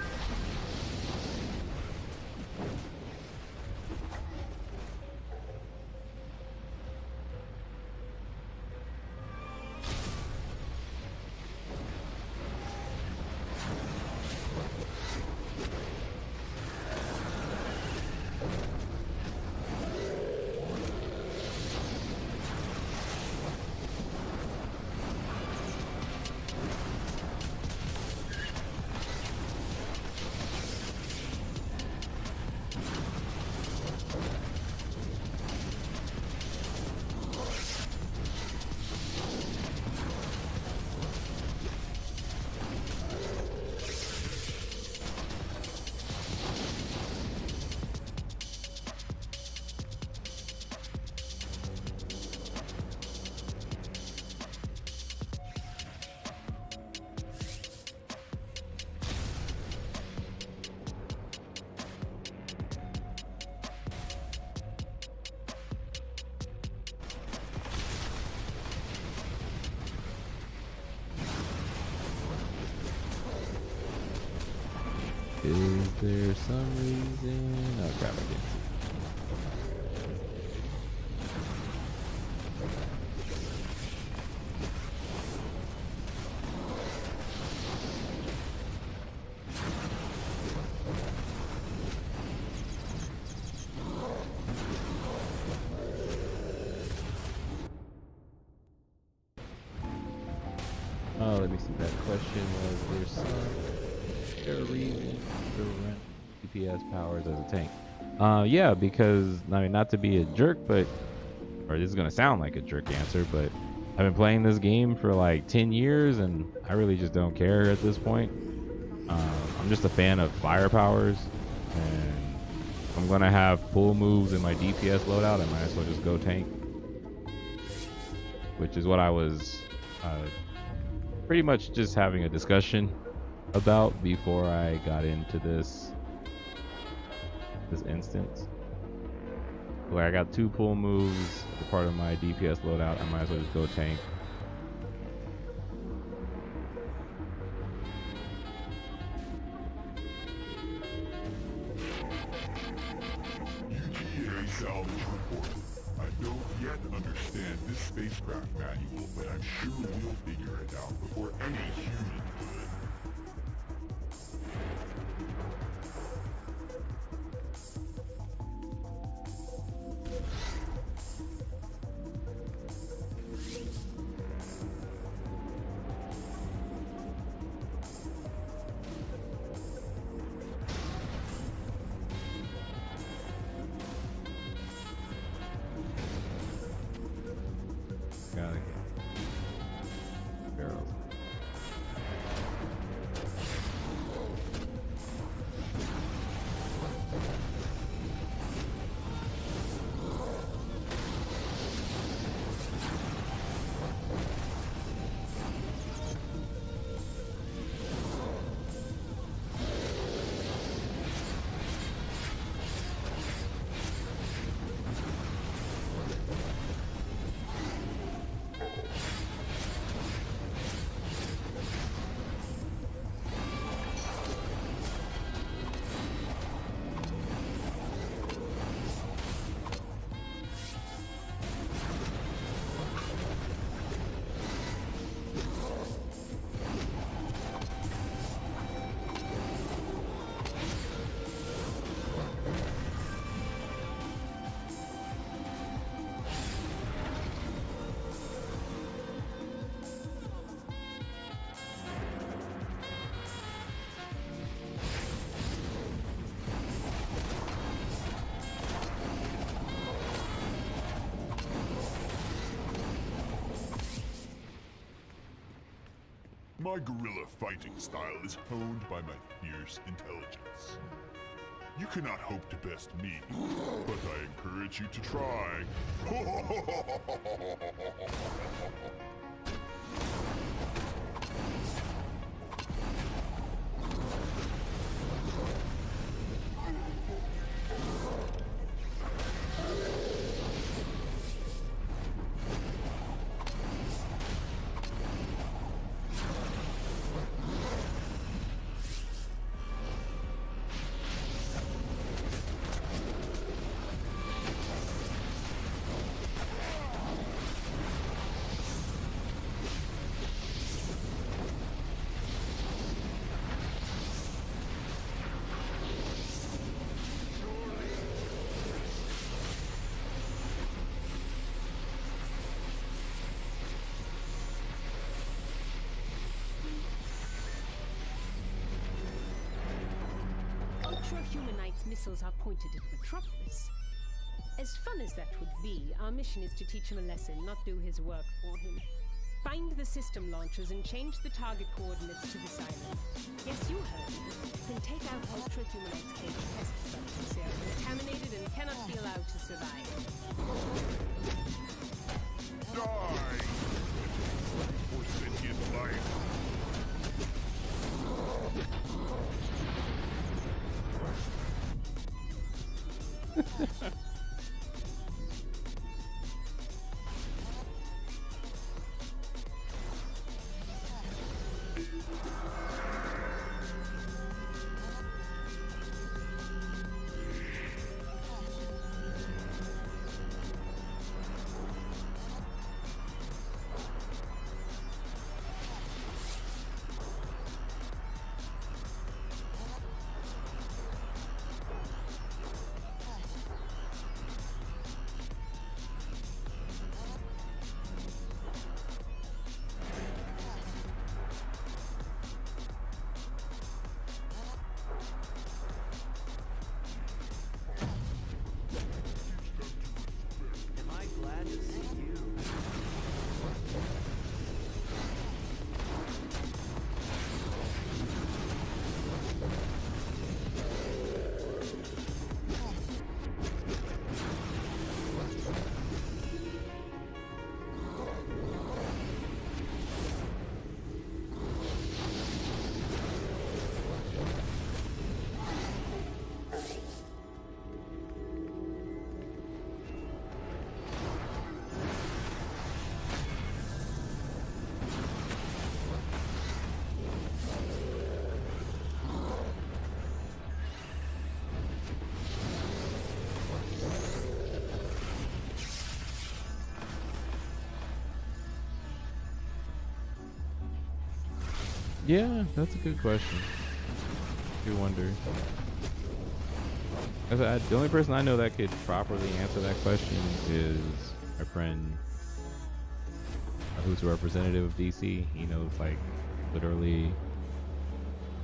Is there some reason? Oh crap, I didn't see. Oh, let me see. That question was, there's some reason to rent DPS powers as a tank. Yeah, because, I mean, not to be a jerk, but, or this is going to sound like a jerk answer, but I've been playing this game for like 10 years and I really just don't care at this point. I'm just a fan of fire powers, and if I'm going to have pull moves in my DPS loadout, I might as well just go tank. Which is what I was pretty much just having a discussion about before I got into this instance. Like, I got 2 pull moves as part of my DPS loadout. I might as well just go tank. UTA salvage report. I don't yet understand this spacecraft manual, but I'm sure we'll figure it out before any human could. Gotta get barrels. My guerrilla fighting style is honed by my fierce intelligence. You cannot hope to best me, but I encourage you to try. Ultra-humanite missiles are pointed at Metropolis. As fun as that would be, our mission is to teach him a lesson, not do his work for him. Find the system launchers and change the target coordinates to this island. Yes, you heard me. Then take out Ultra-humanite's cage test subjects. They are contaminated and cannot be allowed to survive. Die! For sentient life. Yeah, that's a good question. You wonder. The only person I know that could properly answer that question is a friend who's a representative of DC. He knows like literally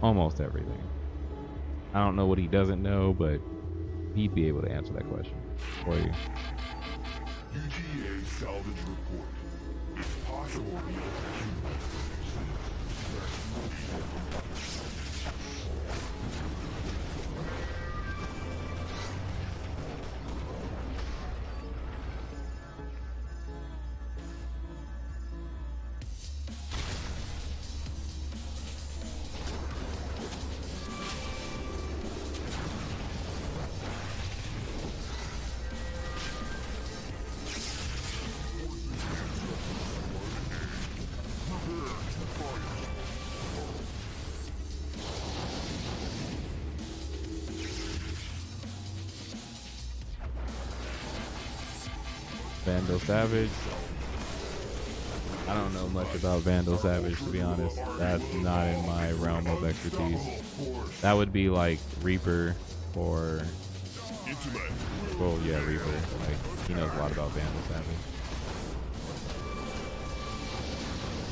almost everything. I don't know what he doesn't know, but he'd be able to answer that question for you. UGA salvage report. It's possible we Vandal Savage. I don't know much about Vandal Savage, to be honest. That's not in my realm of expertise. That would be like Reaper or... Well, yeah, Reaper. Like, he knows a lot about Vandal Savage.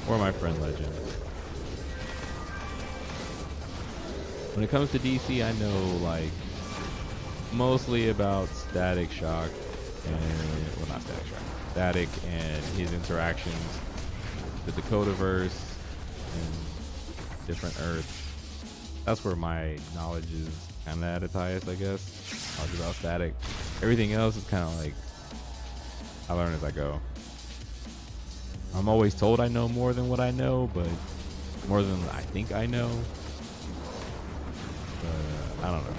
Or my friend Legend. When it comes to DC, I know, like, mostly about Static Shock. And, well, not Static Shock. Static and his interactions, the Dakotaverse, and different Earths. That's where my knowledge is kind of at its highest, I guess. Knowledge about static. Everything else is kind of like I learn as I go. I'm always told I know more than what I know, but more than I think I know. I don't know.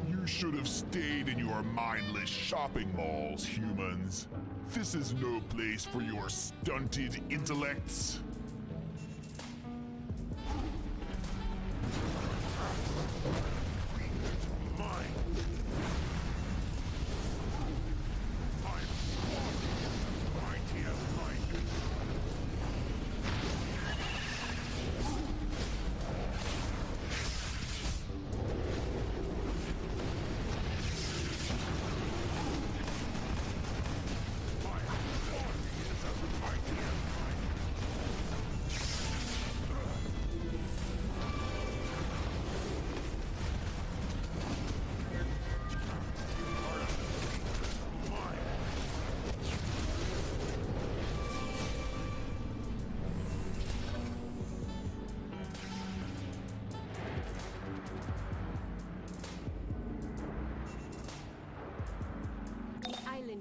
You should have stayed in your mindless shopping malls, humans. This is no place for your stunted intellects.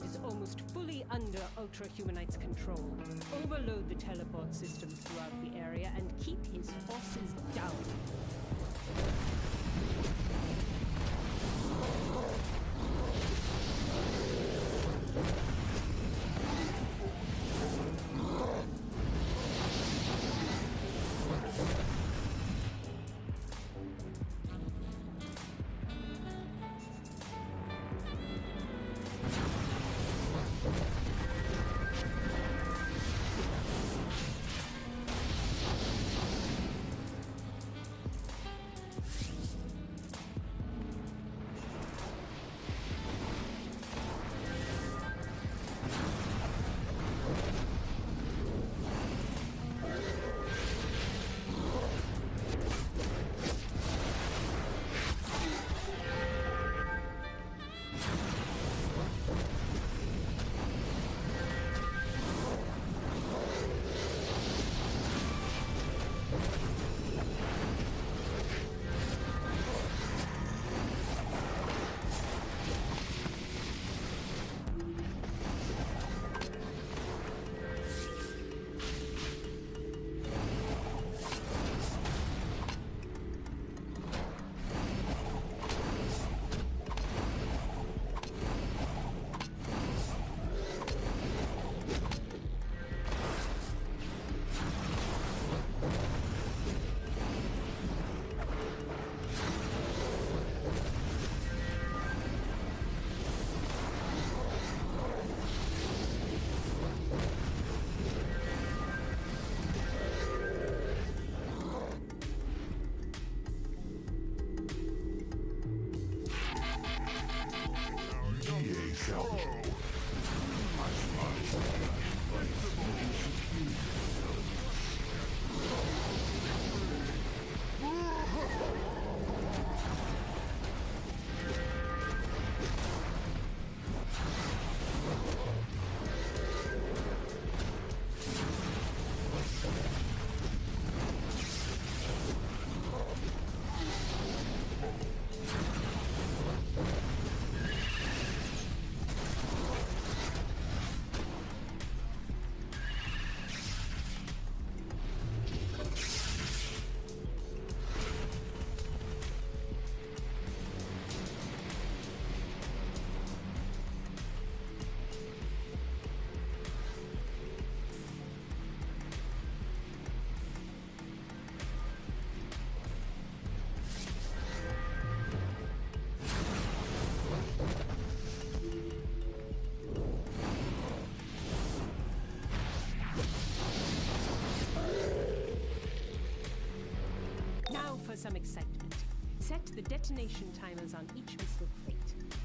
Is almost fully under Ultra Humanite's control. Overload the teleport systems throughout the area and keep his forces down. some excitement. Set the detonation timers on each missile plate.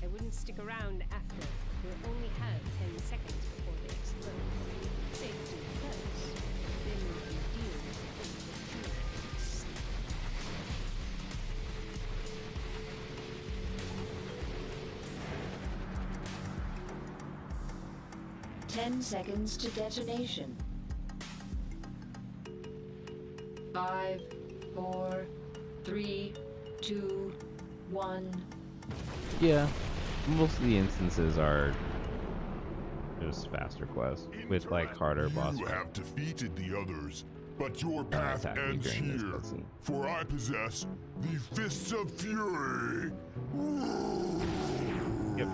I wouldn't stick around after. We'll only have 10 seconds before they explode. Safety first. Then we can deal with the opportunities. 10 seconds to detonation. 5, 4, 3, 2, 1. Yeah, most of the instances are just faster quests with like harder boss You fights. have defeated the others, but your path ends here. For I possess the Fists of Fury. Yep.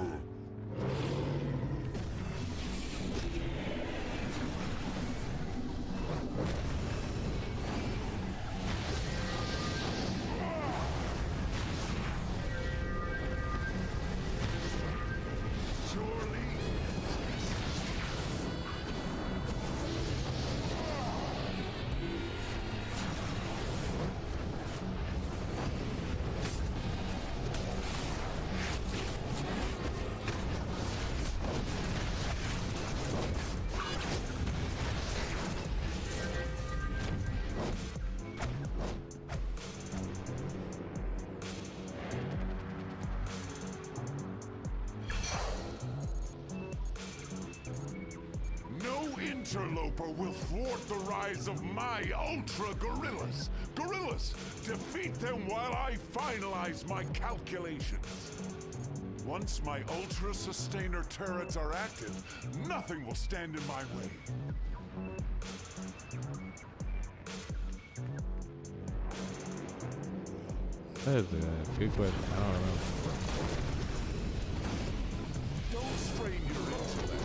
Interloper will thwart the rise of my Ultra Gorillas. Gorillas, defeat them while I finalize my calculations. Once my Ultra Sustainer turrets are active, nothing will stand in my way. That is a good question. I don't know. Don't strain your intellect.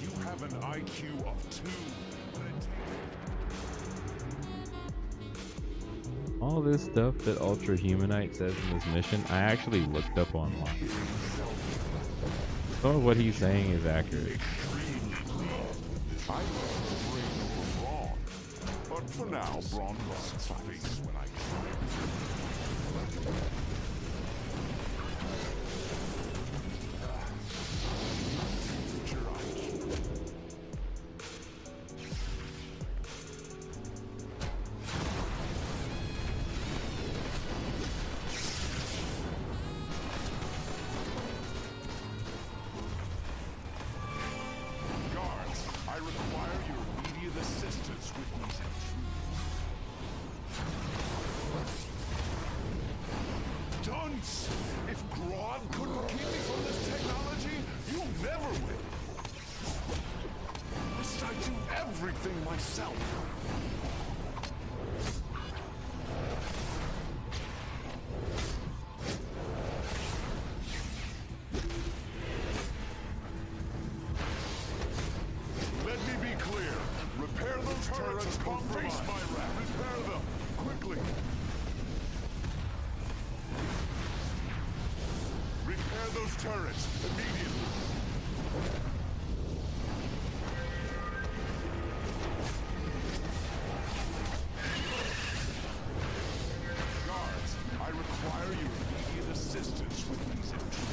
You have an IQ of 2. All this stuff that Ultra Humanite says in this mission, I actually looked up online. Some of what he's saying is accurate. I was brain wrong, but for now, Braun lost face when I turrets immediately. Guards, I require your immediate assistance with these intruders.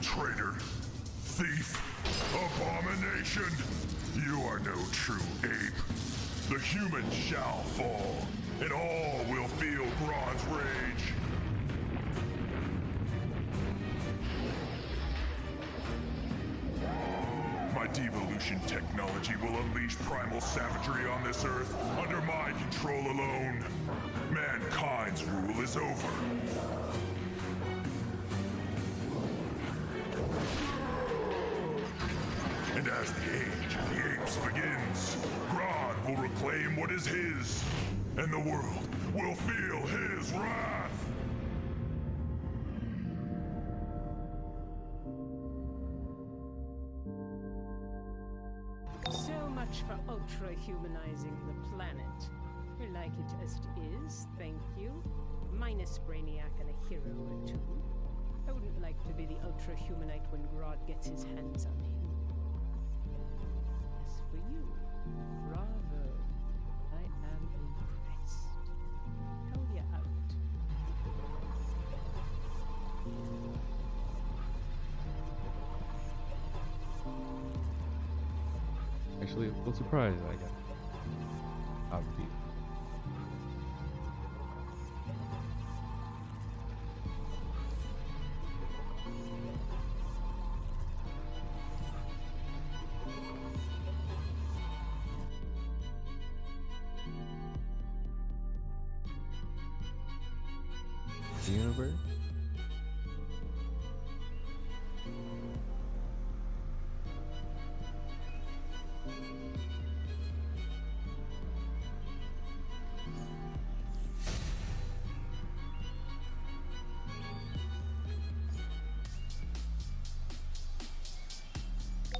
Traitor, thief, Abomination! You are no true ape. The humans shall fall, and all will feel Grodd's rage. My devolution technology will unleash primal savagery on this earth under my control alone. Mankind's rule is over. And as the age of the apes begins, Grodd will reclaim what is his, and the world will feel his wrath. So much for ultra-humanizing the planet. We like it as it is, thank you. Minus Brainiac and a hero or two. I wouldn't like to be the ultra-humanite when Grodd gets his hands on him. As for you, bravo. I am impressed. How you out? Actually, a little surprised I got upbeat. The universe?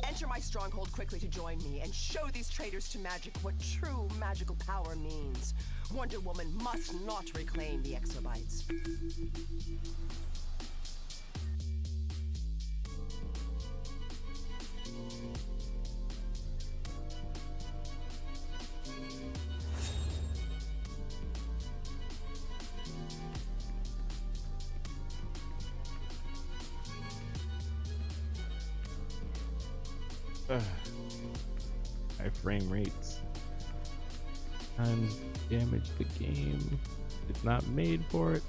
Enter my stronghold quickly to join me and show these traitors to magic what true magical power means. Wonder Woman must not reclaim the exobytes. High frame rates times damage the game. It's not made for it.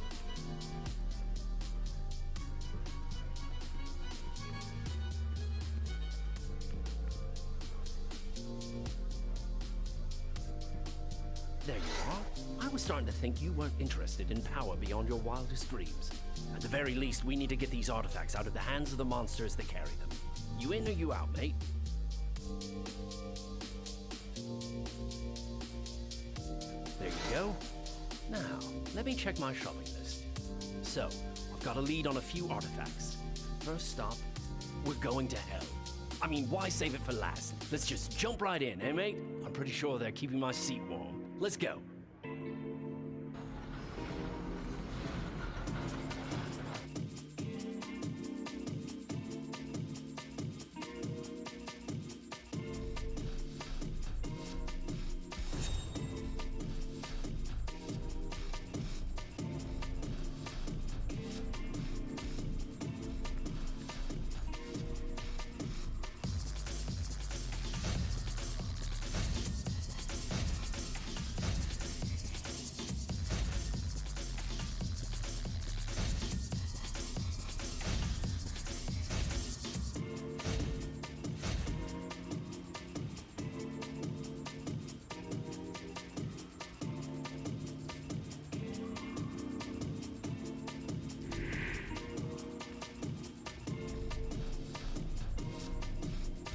There you are. I was starting to think you weren't interested in power beyond your wildest dreams. At the very least, we need to get these artifacts out of the hands of the monsters that carry them. You in or you out, mate? There you go. Now, let me check my shopping list. So, I've got a lead on a few artifacts. First stop, we're going to hell. I mean, why save it for last? Let's just jump right in, eh, mate? I'm pretty sure they're keeping my seat warm. Let's go.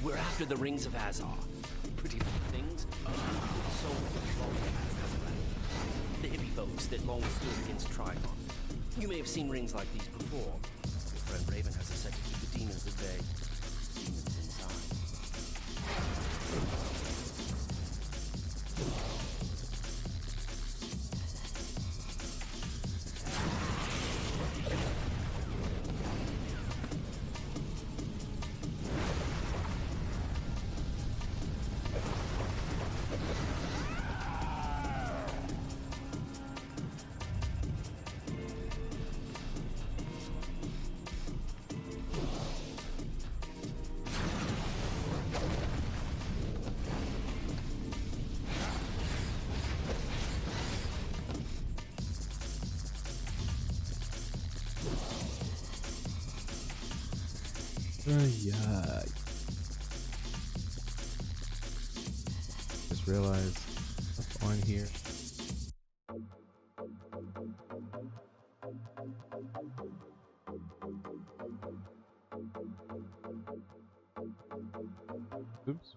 We're after the rings of Azar. Pretty little things. So the hippie folks that long stood against Trigon. You may have seen rings like these before. Your friend Raven has a set to keep the demons at bay. Demons inside. Yeah. Just realized what's on here. Oops.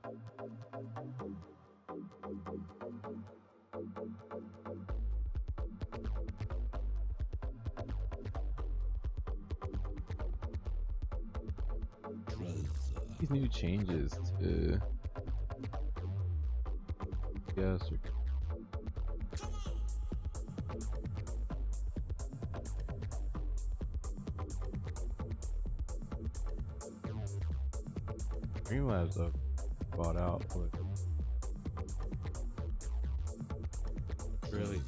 These new changes to yes. Streamlabs I've bought out, but really.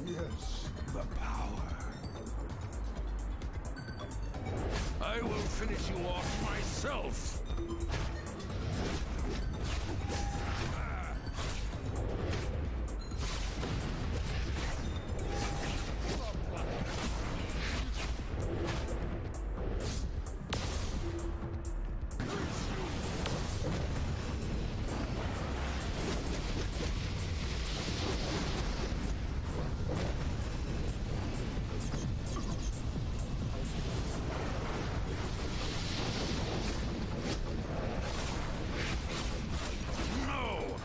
Yes, the power. I will finish you off myself.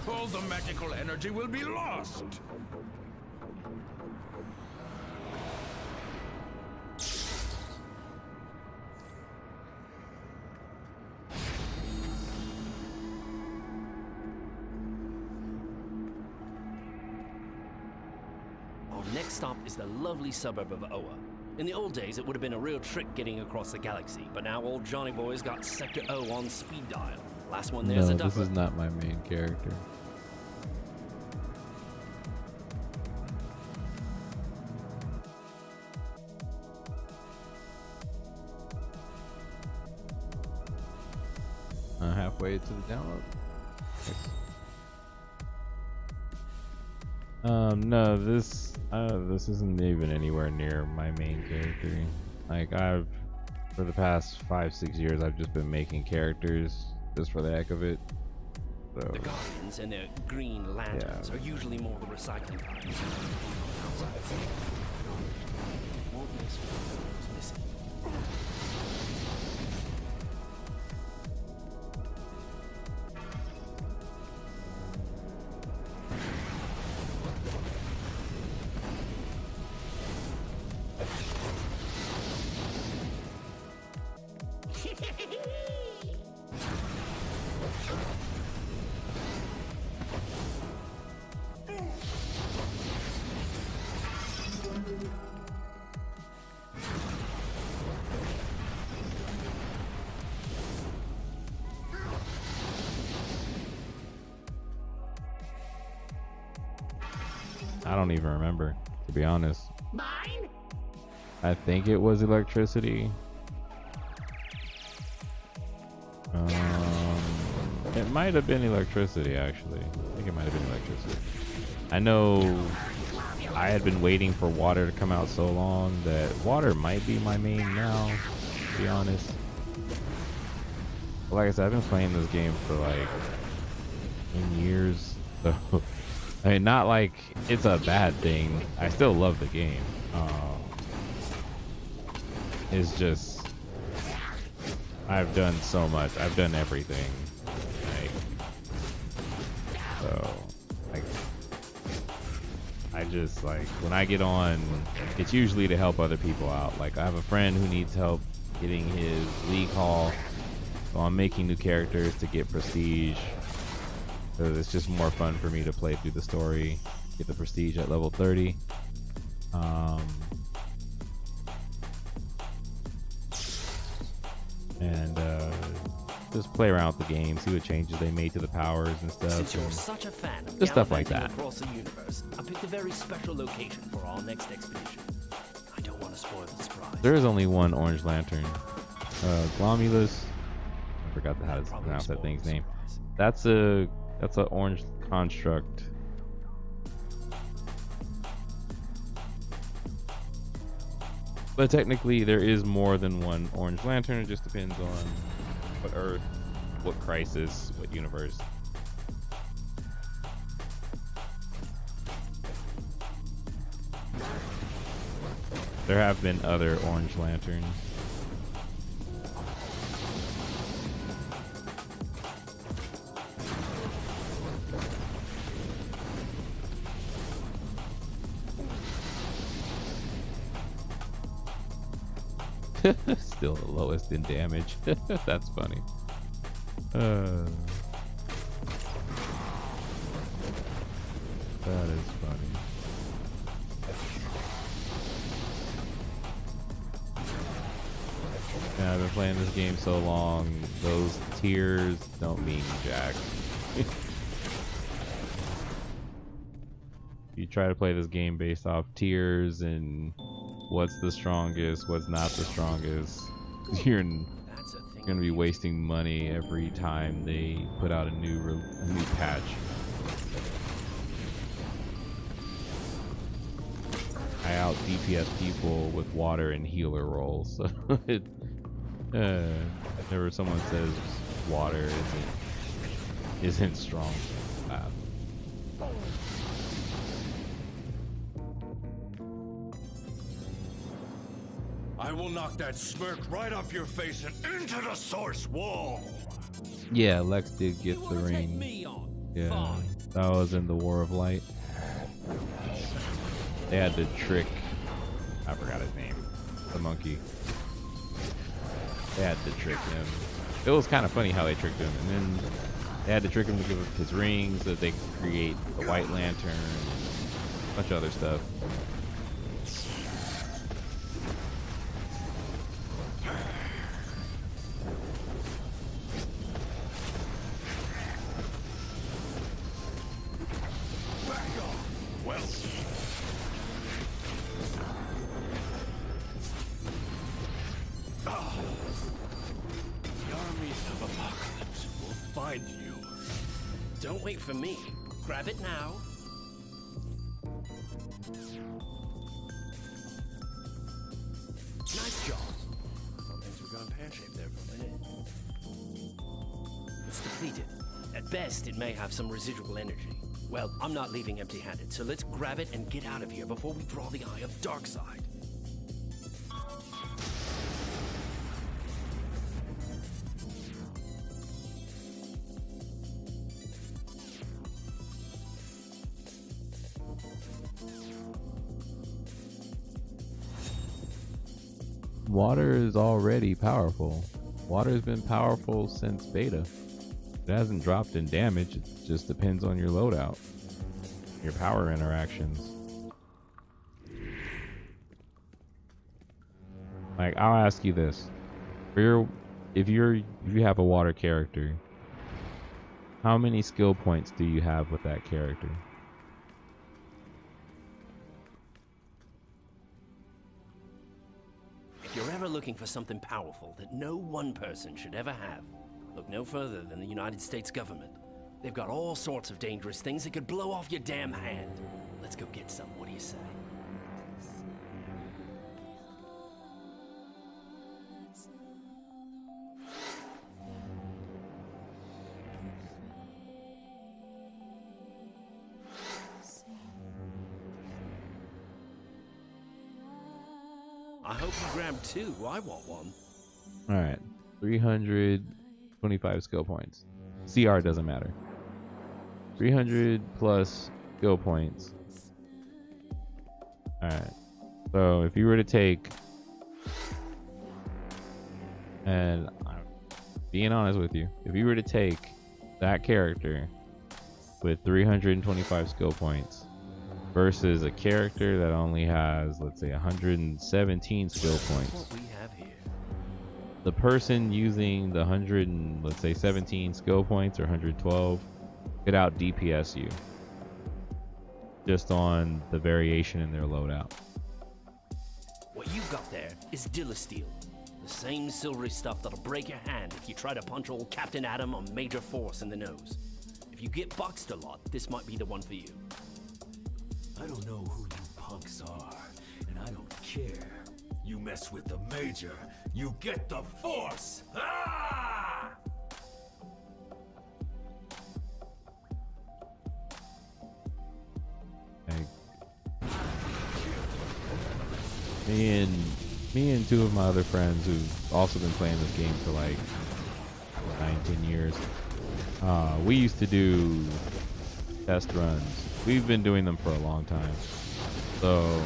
All the magical energy will be lost. Our next stop is the lovely suburb of Oa. In the old days, it would have been a real trick getting across the galaxy, but now old Johnny Boy's got Sector O on speed dial. Last one there's a No, this duffer. is not my main character. Halfway to the download. No, this isn't even anywhere near my main character. Like for the past 5-6 years, I've just been making characters just for the heck of it. So, The Guardians and their green lanterns are usually more the recycling types. Won't miss what's missing. I don't even remember, to be honest. Mine? I think it was electricity. It might have been electricity, actually. I think it might have been electricity. I know I had been waiting for water to come out so long that water might be my main now, to be honest. But like I said, I've been playing this game for like 10 years, so I mean, not like it's a bad thing. I still love the game. It's just I've done so much. I've done everything. Like, So, like, I just, like, when I get on, it's usually to help other people out. Like, I have a friend who needs help getting his league haul, so I'm making new characters to get prestige. So it's just more fun for me to play through the story, get the prestige at level 30. And just play around with the game, see what changes they made to the powers and stuff. Since you're such a fan of just stuff like gallivanting that. across the universe, I picked a very special location for our next expedition. I don't want to spoil the surprise. There is only one Orange Lantern. Glomulus. I forgot how to pronounce that thing's name. That's a orange construct. But technically, there is more than one Orange Lantern. It just depends on what Earth, what crisis, what universe. There have been other Orange Lanterns. Still the lowest in damage. That's funny. That is funny. Yeah, I've been playing this game so long, those tiers don't mean jack. You try to play this game based off tiers and what's the strongest, what's not the strongest, you're gonna be wasting money every time they put out a new patch. I out DPS people with water and healer rolls, so it whenever someone says water isn't strong. I will knock that smirk right off your face and into the source wall. Yeah, Lex did get the ring. Yeah, that was in the War of Light. They had to trick, I forgot his name, the monkey. They had to trick him. It was kind of funny how they tricked him, and then they had to trick him to give up his ring so that they could create the White Lantern and a bunch of other stuff. For me, grab it now. Nice job. Well, things were going pear-shaped there for a minute. It's depleted. At best, it may have some residual energy. Well, I'm not leaving empty-handed, so let's grab it and get out of here before we draw the eye of Darkseid. Water is already powerful. Water has been powerful since beta. It hasn't dropped in damage, it just depends on your loadout, your power interactions. Like, I'll ask you this. If you have a water character, how many skill points do you have with that character? If you're ever looking for something powerful that no one person should ever have, look no further than the United States government. They've got all sorts of dangerous things that could blow off your damn hand. Let's go get some, what do you say? I hope you grabbed two. I want one. Alright. 325 skill points. CR doesn't matter. 300 plus skill points. Alright. So if you were to take, and I'm being honest with you, if you were to take that character with 325 skill points versus a character that only has, let's say, 117 skill points, What we have here. the person using the 100 and, let's say, 17 skill points or 112 could out DPS you just on the variation in their loadout. What you've got there is Dillasteel. The same silvery stuff that'll break your hand if you try to punch old Captain Atom on Major Force in the nose. If you get boxed a lot, this might be the one for you. I don't know who you punks are, and I don't care. You mess with the Major, you get the Force! Ah! Me and two of my other friends who've also been playing this game for like 9-10 years, we used to do test runs. We've been doing them for a long time. So,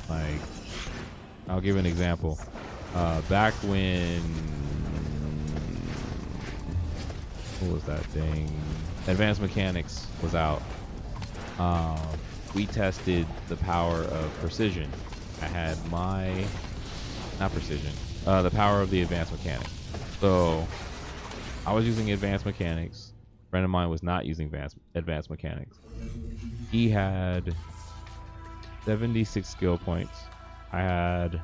like, I'll give an example. Back when, what was that thing? Advanced Mechanics was out. We tested the power of precision. I had my, not precision, the power of the advanced mechanics. So I was using advanced mechanics. A friend of mine was not using advanced mechanics. He had 76 skill points. I had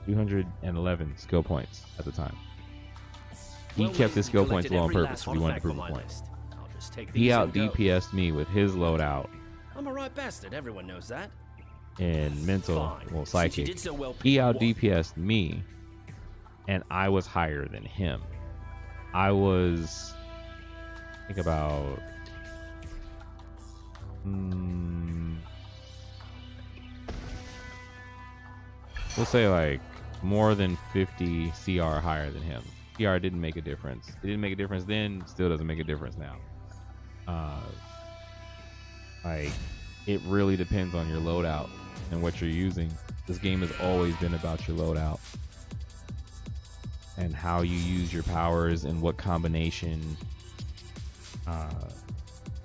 211 skill points at the time. He kept his skill points low on purpose. We wanted to prove a point. He out DPS'd me with his loadout. I'm a right bastard, everyone knows that. In mental, well, psychic. Did so well, he out DPS'd me, and I was higher than him. I was, I think about, we'll say like more than 50 CR higher than him. CR didn't make a difference. It didn't make a difference then, still doesn't make a difference now. Like, it really depends on your loadout and what you're using. This game has always been about your loadout and how you use your powers and what combination.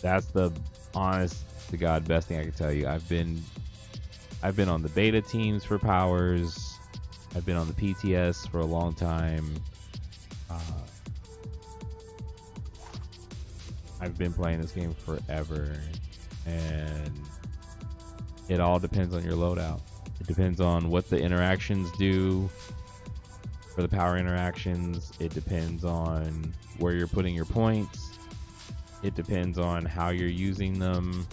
That's the honest to God best thing I can tell you. I've been on the beta teams for powers. I've been on the PTS for a long time. I've been playing this game forever, and it all depends on your loadout. It depends on what the interactions do for the power interactions. It depends on where you're putting your points. It depends on how you're using them,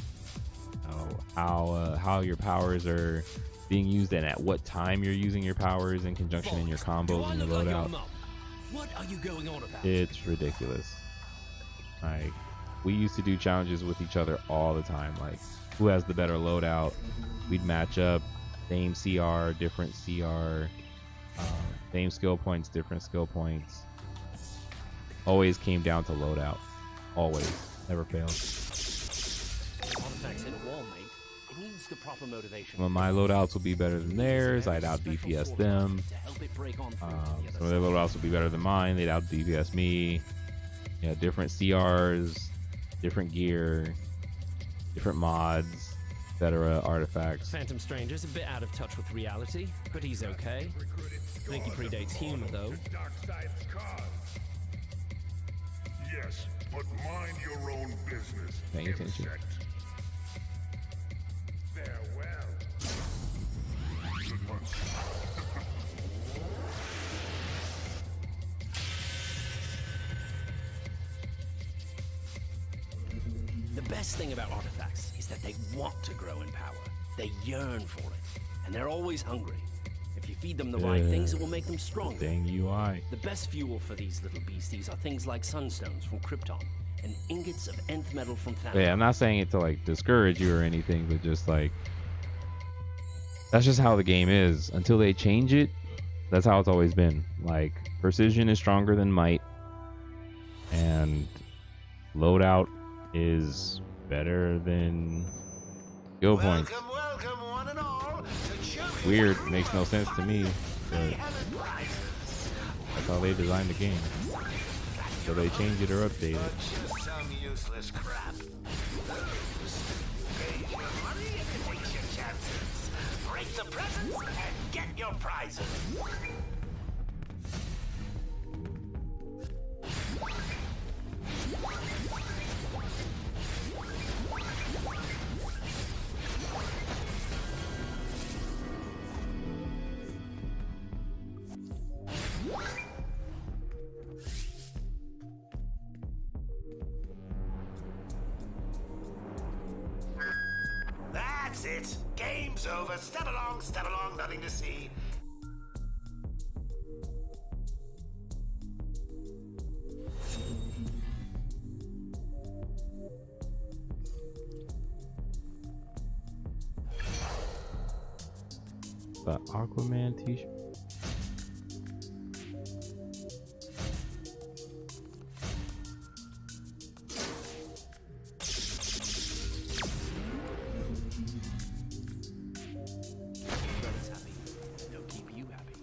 how your powers are being used, and at what time you're using your powers in conjunction in your combos and your loadout. What are you going on about? It's ridiculous. Like, we used to do challenges with each other all the time. Like, who has the better loadout? We'd match up, same CR, different CR, same skill points, different skill points. Always came down to loadout. Always. Never failed. Artifacts hit a wall, mate. It needs the proper motivation. When my loadouts would be better than theirs, I'd out DPS them. Some of their loadouts would be better than mine, they'd out DPS me. You know, different CRs, different gear, different mods, etc. artifacts. Phantom Stranger's a bit out of touch with reality, but he's okay. I think he predates humor, though. Yes, but mind your own business. Paying attention. Farewell. Good one. The best thing about artifacts is that they want to grow in power. They yearn for it, and they're always hungry. If you feed them the right things, it will make them stronger. Dang UI. The best fuel for these little beasties are things like sunstones from Krypton and ingots of nth metal from Thanos. Yeah, I'm not saying it to like discourage you or anything, but just like, that's just how the game is. Until they change it, that's how it's always been. Like, precision is stronger than might, and loadout is better than skill points. Welcome, one and all, to Weird, makes no sense to me, but that's how they designed the game. So they change it or update it. just some useless crap. Raise your money and take your chances. Break the presents and get your prizes. That's it. Game's over. Step along, nothing to see. The Aquaman t-shirt. Brother's happy. They'll keep you happy.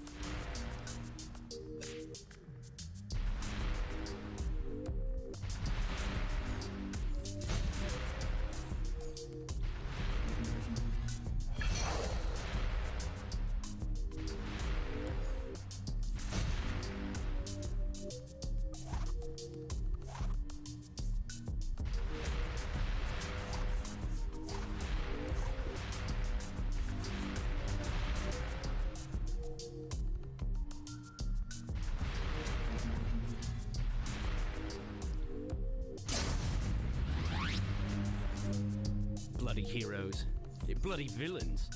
Bloody heroes. They're bloody villains.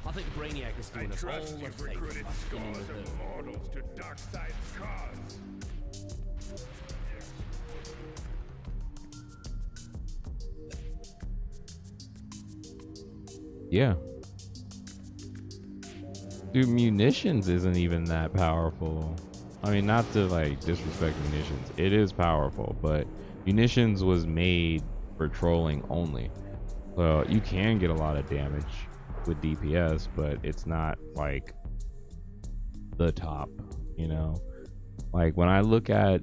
I think Brainiac is doing us all a favor by spinning the wheel. Mortals to Darkseid's cause. Yeah. Dude, munitions isn't even that powerful. I mean, not to like disrespect munitions. It is powerful, but munitions was made for trolling only. So you can get a lot of damage with DPS, but it's not like the top, you know? Like when I look at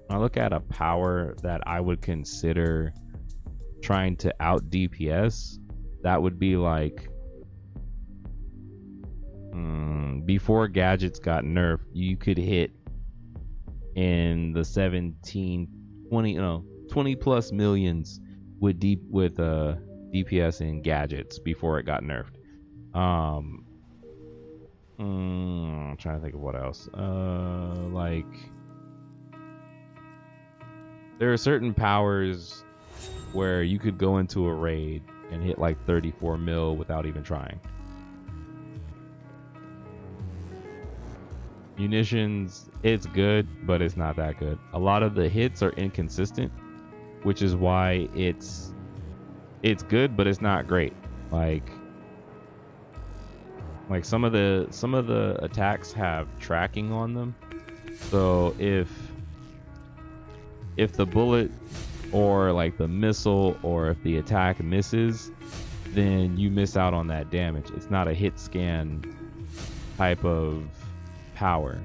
a power that I would consider trying to out DPS, that would be like before gadgets got nerfed, you could hit in the 20 plus millions with DPS and gadgets before it got nerfed. I'm trying to think of what else. Like there are certain powers where you could go into a raid and hit like 34 mil without even trying. Munitions, it's good, but it's not that good. A lot of the hits are inconsistent, which is why it's good, but it's not great. Like some of the attacks have tracking on them. So if the bullet or like the missile or if the attack misses, then you miss out on that damage. It's not a hit scan type of power.